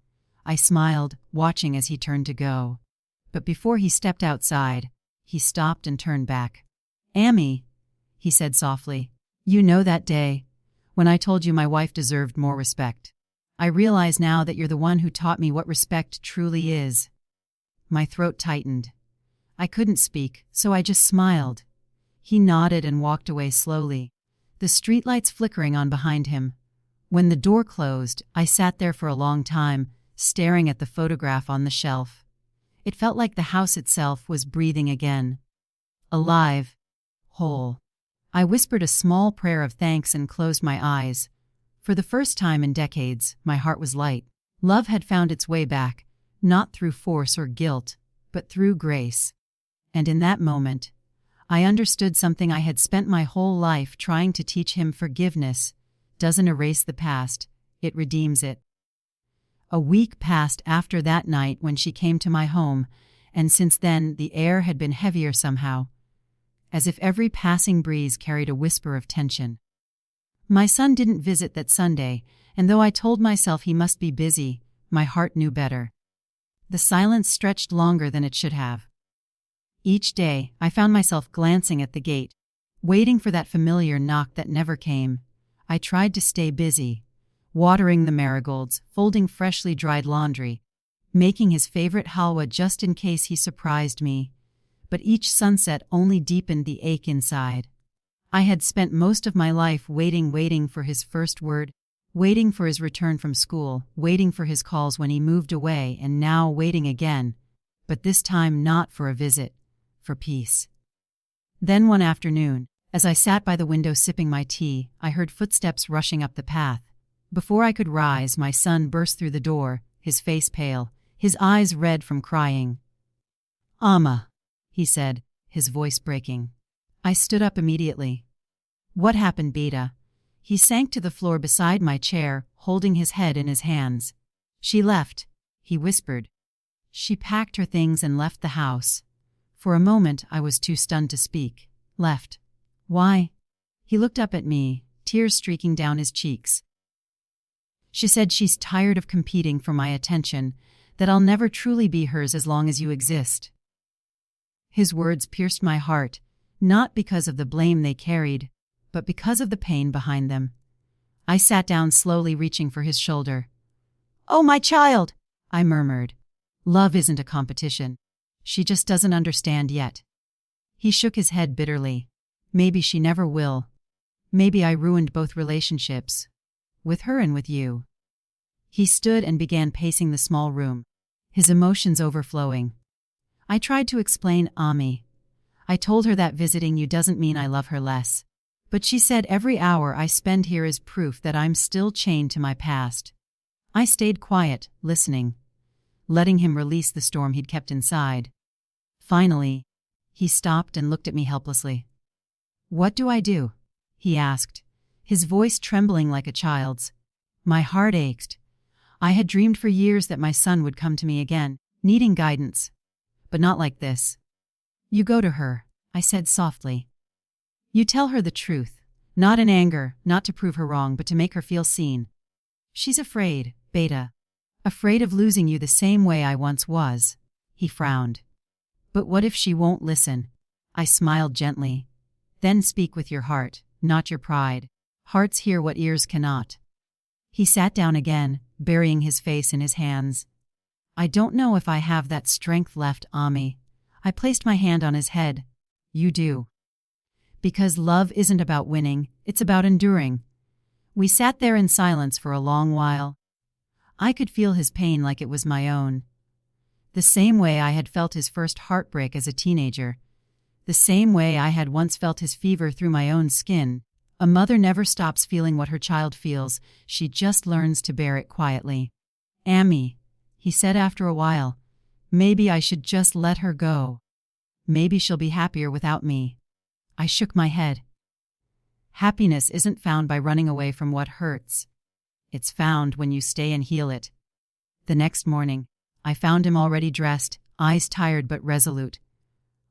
I smiled, watching as he turned to go. But before he stepped outside, he stopped and turned back. "Amy," he said softly, "you know that day when I told you my wife deserved more respect. I realize now that you're the one who taught me what respect truly is." My throat tightened. I couldn't speak, so I just smiled. He nodded and walked away slowly, the streetlights flickering on behind him. When the door closed, I sat there for a long time, staring at the photograph on the shelf. It felt like the house itself was breathing again. Alive. Whole. I whispered a small prayer of thanks and closed my eyes. For the first time in decades, my heart was light. Love had found its way back, not through force or guilt, but through grace. And in that moment, I understood something I had spent my whole life trying to teach him: forgiveness doesn't erase the past, it redeems it. A week passed after that night when she came to my home, and since then the air had been heavier somehow, as if every passing breeze carried a whisper of tension. My son didn't visit that Sunday, and though I told myself he must be busy, my heart knew better. The silence stretched longer than it should have. Each day, I found myself glancing at the gate, waiting for that familiar knock that never came. I tried to stay busy, watering the marigolds, folding freshly dried laundry, making his favorite halwa just in case he surprised me. But each sunset only deepened the ache inside. I had spent most of my life waiting for his first word, waiting for his return from school, waiting for his calls when he moved away, and now waiting again, but this time not for a visit, for peace. Then one afternoon, as I sat by the window sipping my tea, I heard footsteps rushing up the path. Before I could rise, my son burst through the door, his face pale, his eyes red from crying. "Amma," he said, his voice breaking. I stood up immediately. "What happened, Beta?" He sank to the floor beside my chair, holding his head in his hands. "She left," he whispered. "She packed her things and left the house." For a moment I was too stunned to speak. "Left? Why?" He looked up at me, tears streaking down his cheeks. "She said she's tired of competing for my attention, that I'll never truly be hers as long as you exist." His words pierced my heart, not because of the blame they carried, but because of the pain behind them. I sat down slowly, reaching for his shoulder. "Oh, my child," I murmured. "Love isn't a competition. She just doesn't understand yet." He shook his head bitterly. "Maybe she never will. Maybe I ruined both relationships, with her and with you." He stood and began pacing the small room, his emotions overflowing. I tried to explain Ami. I told her that visiting you doesn't mean I love her less. But she said every hour I spend here is proof that I'm still chained to my past. I stayed quiet, listening, letting him release the storm he'd kept inside. Finally, he stopped and looked at me helplessly. "What do I do?" he asked, his voice trembling like a child's. My heart ached. I had dreamed for years that my son would come to me again, needing guidance. But not like this. "You go to her," I said softly. "You tell her the truth, not in anger, not to prove her wrong, but to make her feel seen. She's afraid, Beta. Afraid of losing you the same way I once was." He frowned. "But what if she won't listen?" I smiled gently. "Then speak with your heart, not your pride. Hearts hear what ears cannot." He sat down again, burying his face in his hands. "I don't know if I have that strength left, Ami." I placed my hand on his head. "You do. Because love isn't about winning, it's about enduring." We sat there in silence for a long while. I could feel his pain like it was my own. The same way I had felt his first heartbreak as a teenager. The same way I had once felt his fever through my own skin. A mother never stops feeling what her child feels, she just learns to bear it quietly. "Ami," he said after a while, "maybe I should just let her go. Maybe she'll be happier without me." I shook my head. Happiness isn't found by running away from what hurts. It's found when you stay and heal it. The next morning, I found him already dressed, eyes tired but resolute.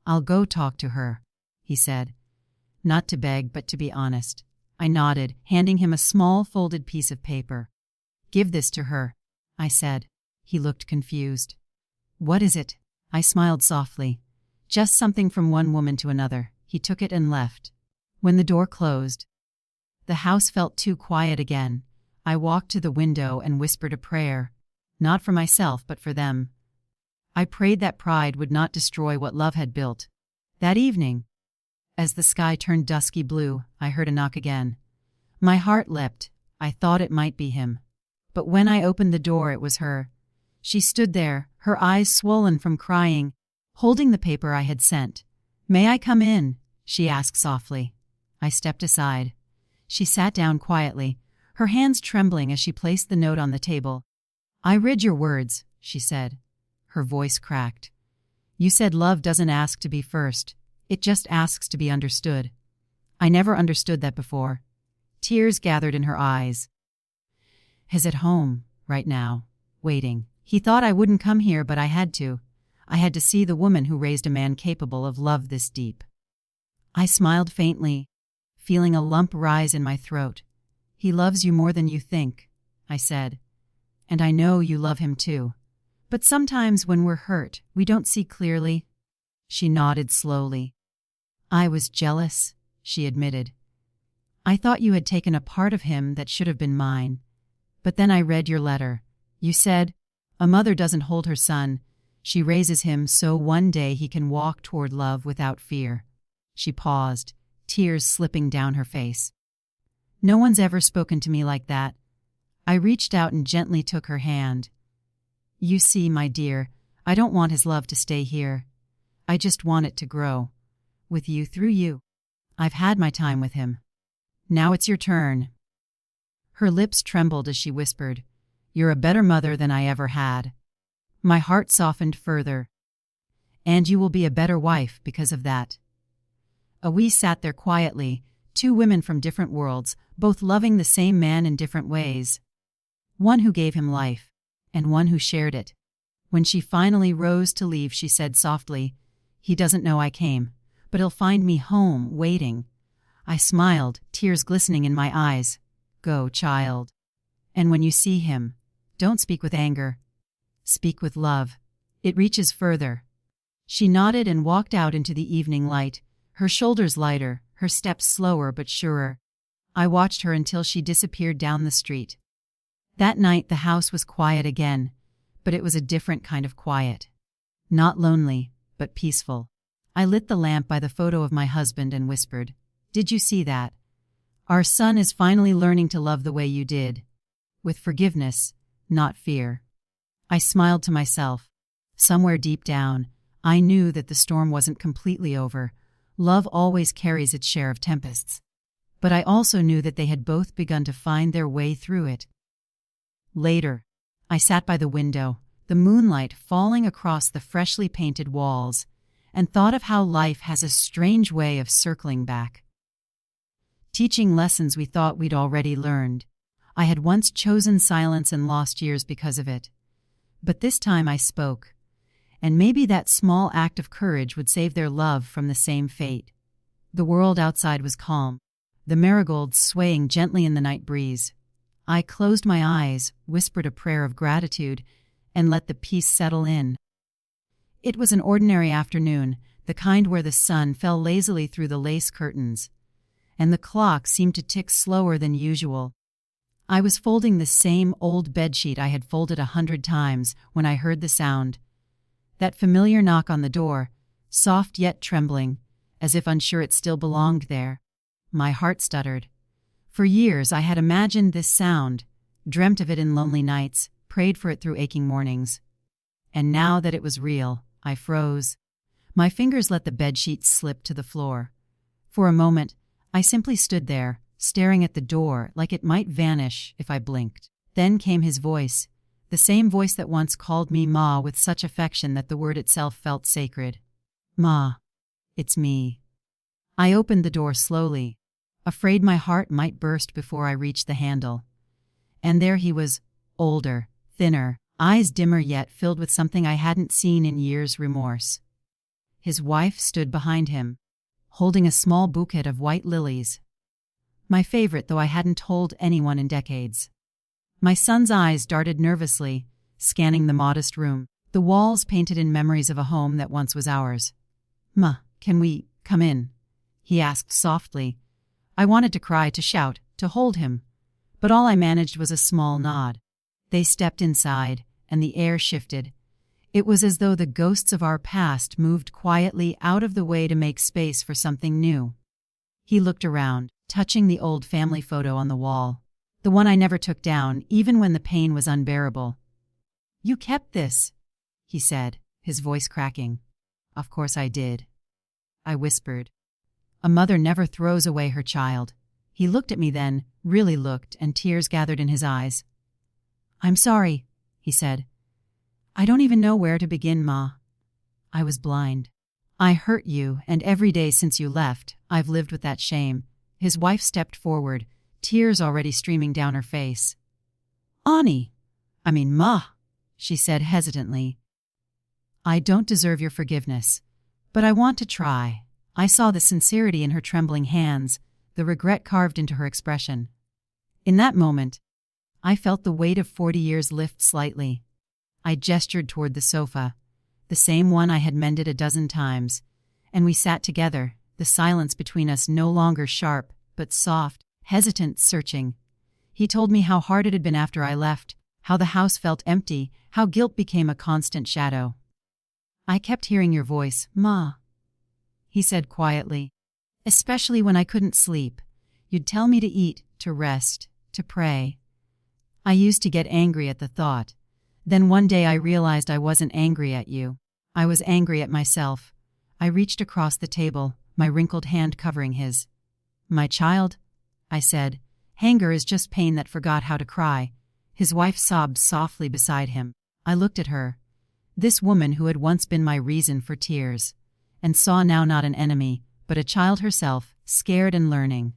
"I'll go talk to her," he said. Not to beg, but to be honest. I nodded, handing him a small folded piece of paper. "Give this to her," I said. He looked confused. "What is it?" I smiled softly. "Just something from one woman to another." He took it and left. When the door closed, the house felt too quiet again. I walked to the window and whispered a prayer, not for myself but for them. I prayed that pride would not destroy what love had built. That evening, as the sky turned dusky blue, I heard a knock again. My heart leapt. I thought it might be him. But when I opened the door, it was her. She stood there, her eyes swollen from crying, holding the paper I had sent. "May I come in?" she asked softly. I stepped aside. She sat down quietly, her hands trembling as she placed the note on the table. "I read your words," she said. Her voice cracked. "You said love doesn't ask to be first. It just asks to be understood." I never understood that before. Tears gathered in her eyes. "He's at home, right now, waiting. He thought I wouldn't come here, but I had to. I had to see the woman who raised a man capable of love this deep." I smiled faintly, feeling a lump rise in my throat. "He loves you more than you think," I said. "And I know you love him too. But sometimes when we're hurt, we don't see clearly." She nodded slowly. "I was jealous," she admitted. "I thought you had taken a part of him that should have been mine. But then I read your letter. You said, 'A mother doesn't hold her son. She raises him so one day he can walk toward love without fear.'" She paused, tears slipping down her face. "No one's ever spoken to me like that." I reached out and gently took her hand. "You see, my dear, I don't want his love to stay here. I just want it to grow. With you, through you. I've had my time with him. Now it's your turn." Her lips trembled as she whispered, "You're a better mother than I ever had." My heart softened further. "And you will be a better wife because of that." We sat there quietly, two women from different worlds, both loving the same man in different ways. One who gave him life, and one who shared it. When she finally rose to leave, she said softly, "He doesn't know I came, but he'll find me home, waiting." I smiled, tears glistening in my eyes. "Go, child. And when you see him, don't speak with anger. Speak with love. It reaches further." She nodded and walked out into the evening light, her shoulders lighter, her steps slower but surer. I watched her until she disappeared down the street. That night the house was quiet again, but it was a different kind of quiet. Not lonely, but peaceful. I lit the lamp by the photo of my husband and whispered, "Did you see that? Our son is finally learning to love the way you did. With forgiveness, not fear." I smiled to myself. Somewhere deep down, I knew that the storm wasn't completely over. Love always carries its share of tempests. But I also knew that they had both begun to find their way through it. Later, I sat by the window, the moonlight falling across the freshly painted walls, and thought of how life has a strange way of circling back, teaching lessons we thought we'd already learned. I had once chosen silence and lost years because of it. But this time I spoke, and maybe that small act of courage would save their love from the same fate. The world outside was calm, the marigolds swaying gently in the night breeze. I closed my eyes, whispered a prayer of gratitude, and let the peace settle in. It was an ordinary afternoon, the kind where the sun fell lazily through the lace curtains, and the clock seemed to tick slower than usual. I was folding the same old bedsheet I had folded 100 times when I heard the sound. That familiar knock on the door, soft yet trembling, as if unsure it still belonged there. My heart stuttered. For years I had imagined this sound, dreamt of it in lonely nights, prayed for it through aching mornings. And now that it was real, I froze. My fingers let the bedsheet slip to the floor. For a moment, I simply stood there, staring at the door like it might vanish if I blinked. Then came his voice, the same voice that once called me Ma with such affection that the word itself felt sacred. "Ma, it's me." I opened the door slowly, afraid my heart might burst before I reached the handle. And there he was, older, thinner, eyes dimmer yet filled with something I hadn't seen in years: remorse. His wife stood behind him, holding a small bouquet of white lilies. My favorite, though I hadn't told anyone in decades. My son's eyes darted nervously, scanning the modest room, the walls painted in memories of a home that once was ours. "Ma, can we come in?" he asked softly. I wanted to cry, to shout, to hold him, but all I managed was a small nod. They stepped inside, and the air shifted. It was as though the ghosts of our past moved quietly out of the way to make space for something new. He looked around, touching the old family photo on the wall, the one I never took down, even when the pain was unbearable. "You kept this," he said, his voice cracking. "Of course I did," I whispered. "A mother never throws away her child." He looked at me then, really looked, and tears gathered in his eyes. "I'm sorry," he said. "I don't even know where to begin, Ma." I was blind. "I hurt you, and every day since you left, I've lived with that shame." His wife stepped forward, tears already streaming down her face. Ma," she said hesitantly. "I don't deserve your forgiveness, but I want to try." I saw the sincerity in her trembling hands, the regret carved into her expression. In that moment, I felt the weight of 40 years lift slightly. I gestured toward the sofa, the same one I had mended a dozen times, and we sat together, the silence between us no longer sharp, but soft, hesitant, searching. He told me how hard it had been after I left, how the house felt empty, how guilt became a constant shadow. "I kept hearing your voice, Ma," he said quietly, "especially when I couldn't sleep. You'd tell me to eat, to rest, to pray." I used to get angry at the thought. Then one day I realized I wasn't angry at you. I was angry at myself. I reached across the table, my wrinkled hand covering his. "My child," I said, "anger is just pain that forgot how to cry." His wife sobbed softly beside him. I looked at her, this woman who had once been my reason for tears, and saw now not an enemy, but a child herself, scared and learning.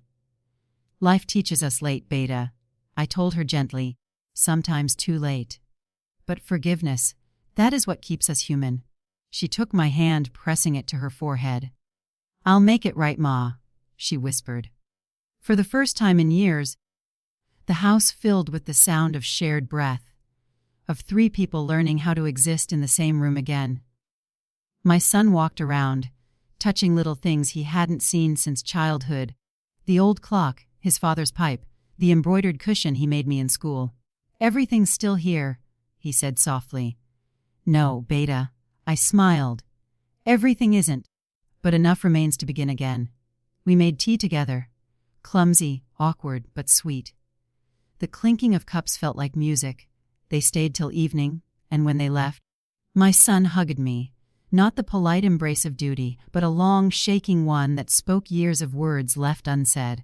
"Life teaches us late, Beta," I told her gently, "sometimes too late. But forgiveness, that is what keeps us human." She took my hand, pressing it to her forehead. "I'll make it right, Ma," she whispered. For the first time in years, the house filled with the sound of shared breath, of 3 people learning how to exist in the same room again. My son walked around, touching little things he hadn't seen since childhood. The old clock, his father's pipe, the embroidered cushion he made me in school. "Everything's still here," he said softly. "No, Beta," I smiled. "Everything isn't, but enough remains to begin again." We made tea together, clumsy, awkward, but sweet. The clinking of cups felt like music. They stayed till evening, and when they left, my son hugged me, not the polite embrace of duty, but a long, shaking one that spoke years of words left unsaid.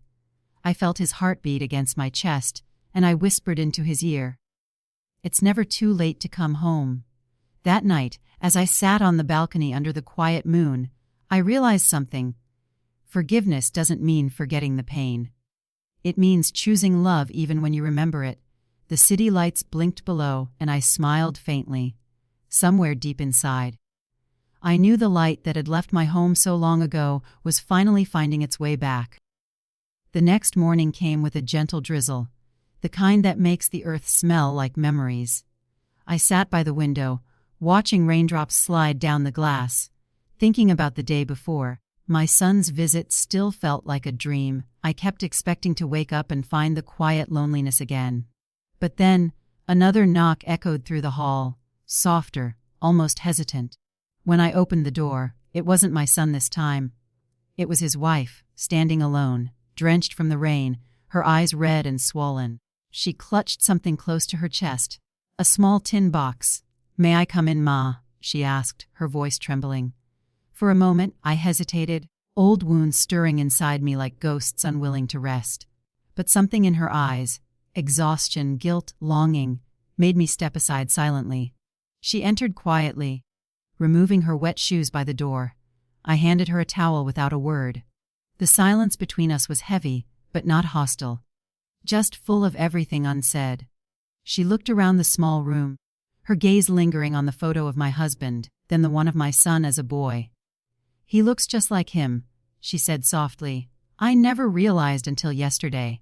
I felt his heartbeat against my chest, and I whispered into his ear, "It's never too late to come home." That night, as I sat on the balcony under the quiet moon, I realized something. Forgiveness doesn't mean forgetting the pain. It means choosing love even when you remember it. The city lights blinked below, and I smiled faintly. Somewhere deep inside, I knew the light that had left my home so long ago was finally finding its way back. The next morning came with a gentle drizzle, the kind that makes the earth smell like memories. I sat by the window, watching raindrops slide down the glass, thinking about the day before. My son's visit still felt like a dream. I kept expecting to wake up and find the quiet loneliness again. But then, another knock echoed through the hall, softer, almost hesitant. When I opened the door, it wasn't my son this time. It was his wife, standing alone, drenched from the rain, her eyes red and swollen. She clutched something close to her chest, a small tin box. "May I come in, Ma?" she asked, her voice trembling. For a moment, I hesitated, old wounds stirring inside me like ghosts unwilling to rest. But something in her eyes, exhaustion, guilt, longing, made me step aside silently. She entered quietly, removing her wet shoes by the door. I handed her a towel without a word. The silence between us was heavy, but not hostile, just full of everything unsaid. She looked around the small room, her gaze lingering on the photo of my husband, then the one of my son as a boy. "He looks just like him," she said softly. "I never realized until yesterday."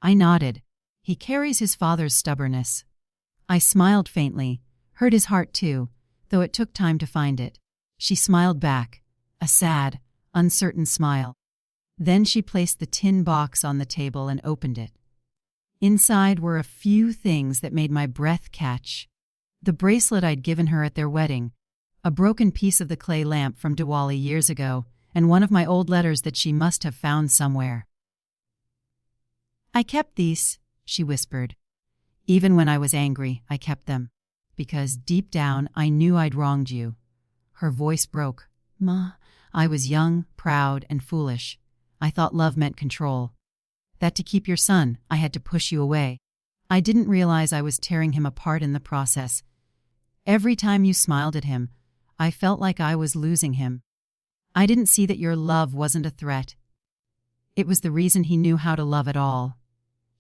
I nodded. "He carries his father's stubbornness." I smiled faintly, hurt his heart too, though it took time to find it. She smiled back, a sad, uncertain smile. Then she placed the tin box on the table and opened it. Inside were a few things that made my breath catch. The bracelet I'd given her at their wedding, a broken piece of the clay lamp from Diwali years ago, and one of my old letters that she must have found somewhere. "I kept these," she whispered. "Even when I was angry, I kept them. Because deep down, I knew I'd wronged you." Her voice broke. "Ma, I was young, proud, and foolish. I thought love meant control. That to keep your son, I had to push you away. I didn't realize I was tearing him apart in the process. Every time you smiled at him, I felt like I was losing him. I didn't see that your love wasn't a threat. It was the reason he knew how to love at all."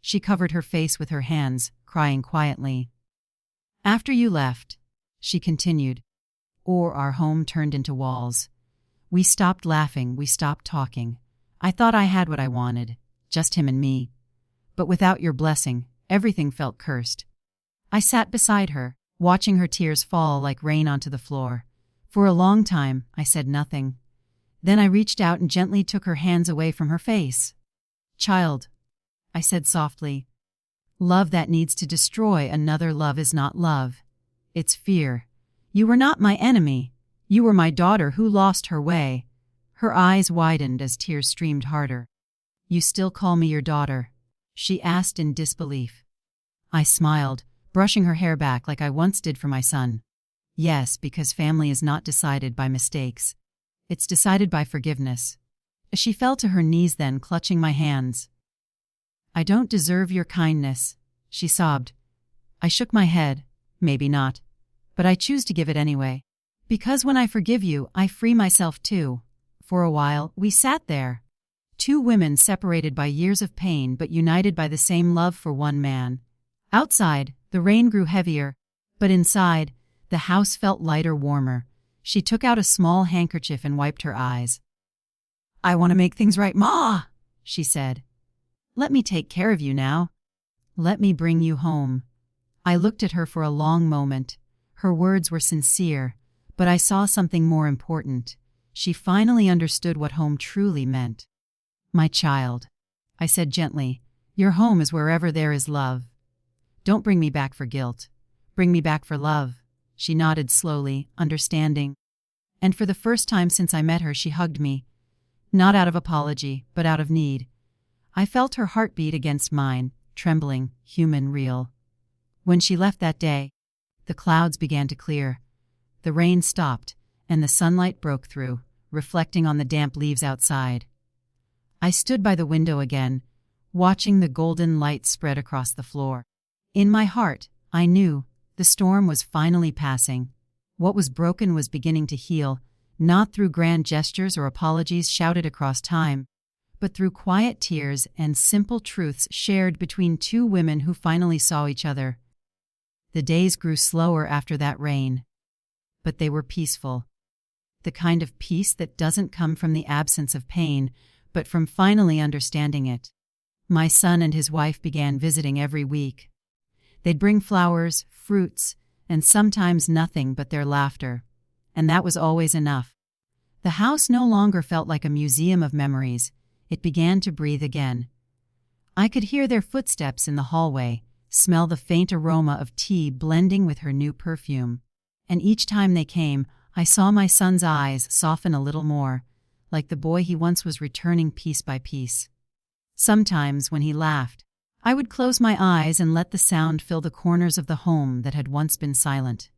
She covered her face with her hands, crying quietly. "After you left," she continued, "or our home turned into walls. We stopped laughing, we stopped talking. I thought I had what I wanted, just him and me. But without your blessing, everything felt cursed." I sat beside her, watching her tears fall like rain onto the floor. For a long time, I said nothing. Then I reached out and gently took her hands away from her face. "Child," I said softly, "love that needs to destroy another love is not love. It's fear. You were not my enemy. You were my daughter who lost her way." Her eyes widened as tears streamed harder. "You still call me your daughter?" she asked in disbelief. I smiled, brushing her hair back like I once did for my son. "Yes, because family is not decided by mistakes. It's decided by forgiveness." She fell to her knees then, clutching my hands. "I don't deserve your kindness," she sobbed. I shook my head. "Maybe not. But I choose to give it anyway. Because when I forgive you, I free myself too." For a while, we sat there. Two women separated by years of pain but united by the same love for one man. Outside, the rain grew heavier, but inside, the house felt lighter, warmer. She took out a small handkerchief and wiped her eyes. "I want to make things right, Ma," she said. "Let me take care of you now. Let me bring you home." I looked at her for a long moment. Her words were sincere, but I saw something more important. She finally understood what home truly meant. "My child," I said gently, "your home is wherever there is love. Don't bring me back for guilt. Bring me back for love." She nodded slowly, understanding. And for the first time since I met her, she hugged me. Not out of apology, but out of need. I felt her heartbeat against mine, trembling, human, real. When she left that day, the clouds began to clear. The rain stopped, and the sunlight broke through, reflecting on the damp leaves outside. I stood by the window again, watching the golden light spread across the floor. In my heart, I knew the storm was finally passing. What was broken was beginning to heal, not through grand gestures or apologies shouted across time, but through quiet tears and simple truths shared between two women who finally saw each other. The days grew slower after that rain, but they were peaceful. The kind of peace that doesn't come from the absence of pain, but from finally understanding it. My son and his wife began visiting every week. They'd bring flowers, fruits, and sometimes nothing but their laughter. And that was always enough. The house no longer felt like a museum of memories. It began to breathe again. I could hear their footsteps in the hallway, smell the faint aroma of tea blending with her new perfume. And each time they came, I saw my son's eyes soften a little more, like the boy he once was returning piece by piece. Sometimes, when he laughed, I would close my eyes and let the sound fill the corners of the home that had once been silent.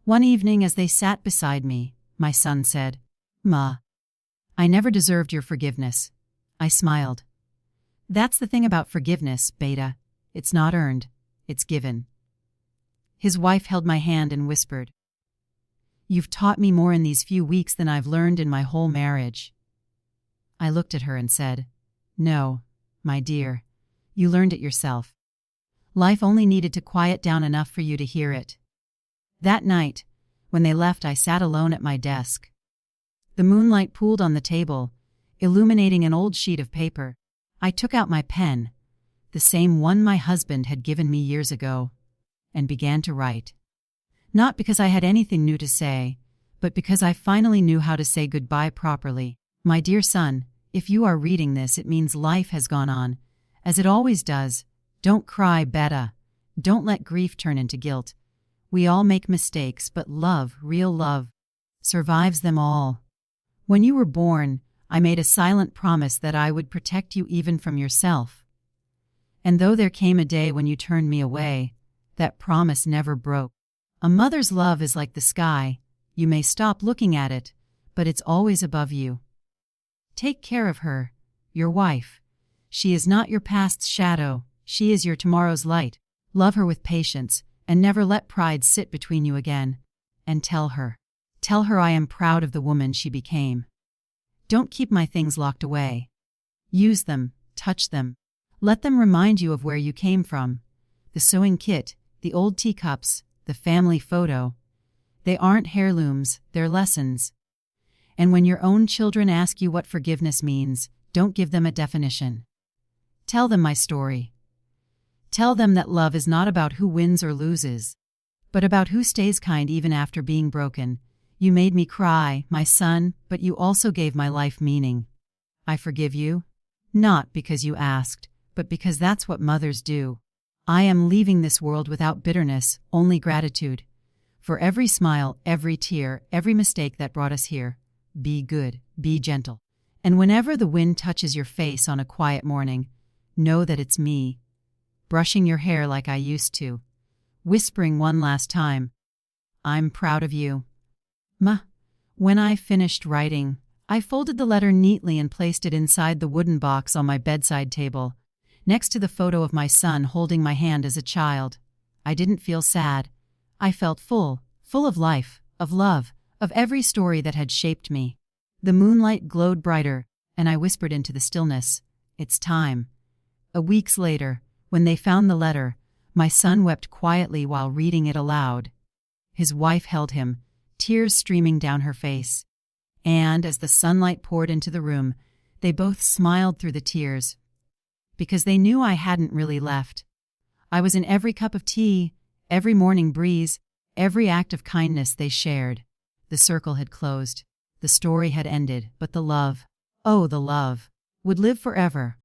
One evening, as they sat beside me, my son said, "Ma, I never deserved your forgiveness." I smiled. "That's the thing about forgiveness, Beta. It's not earned, it's given." His wife held my hand and whispered, "You've taught me more in these few weeks than I've learned in my whole marriage." I looked at her and said, "No, my dear, you learned it yourself. Life only needed to quiet down enough for you to hear it." That night, when they left, I sat alone at my desk. The moonlight pooled on the table, illuminating an old sheet of paper. I took out my pen, the same one my husband had given me years ago, and began to write. Not because I had anything new to say, but because I finally knew how to say goodbye properly. "My dear son, if you are reading this, it means life has gone on, as it always does. Don't cry, Beta. Don't let grief turn into guilt. We all make mistakes, but love, real love, survives them all. When you were born, I made a silent promise that I would protect you even from yourself. And though there came a day when you turned me away, that promise never broke. A mother's love is like the sky. You may stop looking at it, but it's always above you. Take care of her, your wife. She is not your past's shadow, she is your tomorrow's light. Love her with patience, and never let pride sit between you again. And tell her I am proud of the woman she became. Don't keep my things locked away. Use them, touch them. Let them remind you of where you came from. The sewing kit, the old teacups, the family photo. They aren't heirlooms, they're lessons. And when your own children ask you what forgiveness means, don't give them a definition. Tell them my story. Tell them that love is not about who wins or loses, but about who stays kind even after being broken. You made me cry, my son, but you also gave my life meaning. I forgive you, not because you asked, but because that's what mothers do. I am leaving this world without bitterness, only gratitude. For every smile, every tear, every mistake that brought us here. Be good, be gentle. And whenever the wind touches your face on a quiet morning, know that it's me, brushing your hair like I used to, whispering one last time, I'm proud of you. Ma. When I finished writing, I folded the letter neatly and placed it inside the wooden box on my bedside table, next to the photo of my son holding my hand as a child. I didn't feel sad. I felt full of life, of love, of every story that had shaped me. The moonlight glowed brighter, and I whispered into the stillness, it's time. Weeks later, when they found the letter, my son wept quietly while reading it aloud. His wife held him, tears streaming down her face. And as the sunlight poured into the room, they both smiled through the tears, because they knew I hadn't really left. I was in every cup of tea, every morning breeze, every act of kindness they shared. The circle had closed. The story had ended, but the love, oh, the love, would live forever.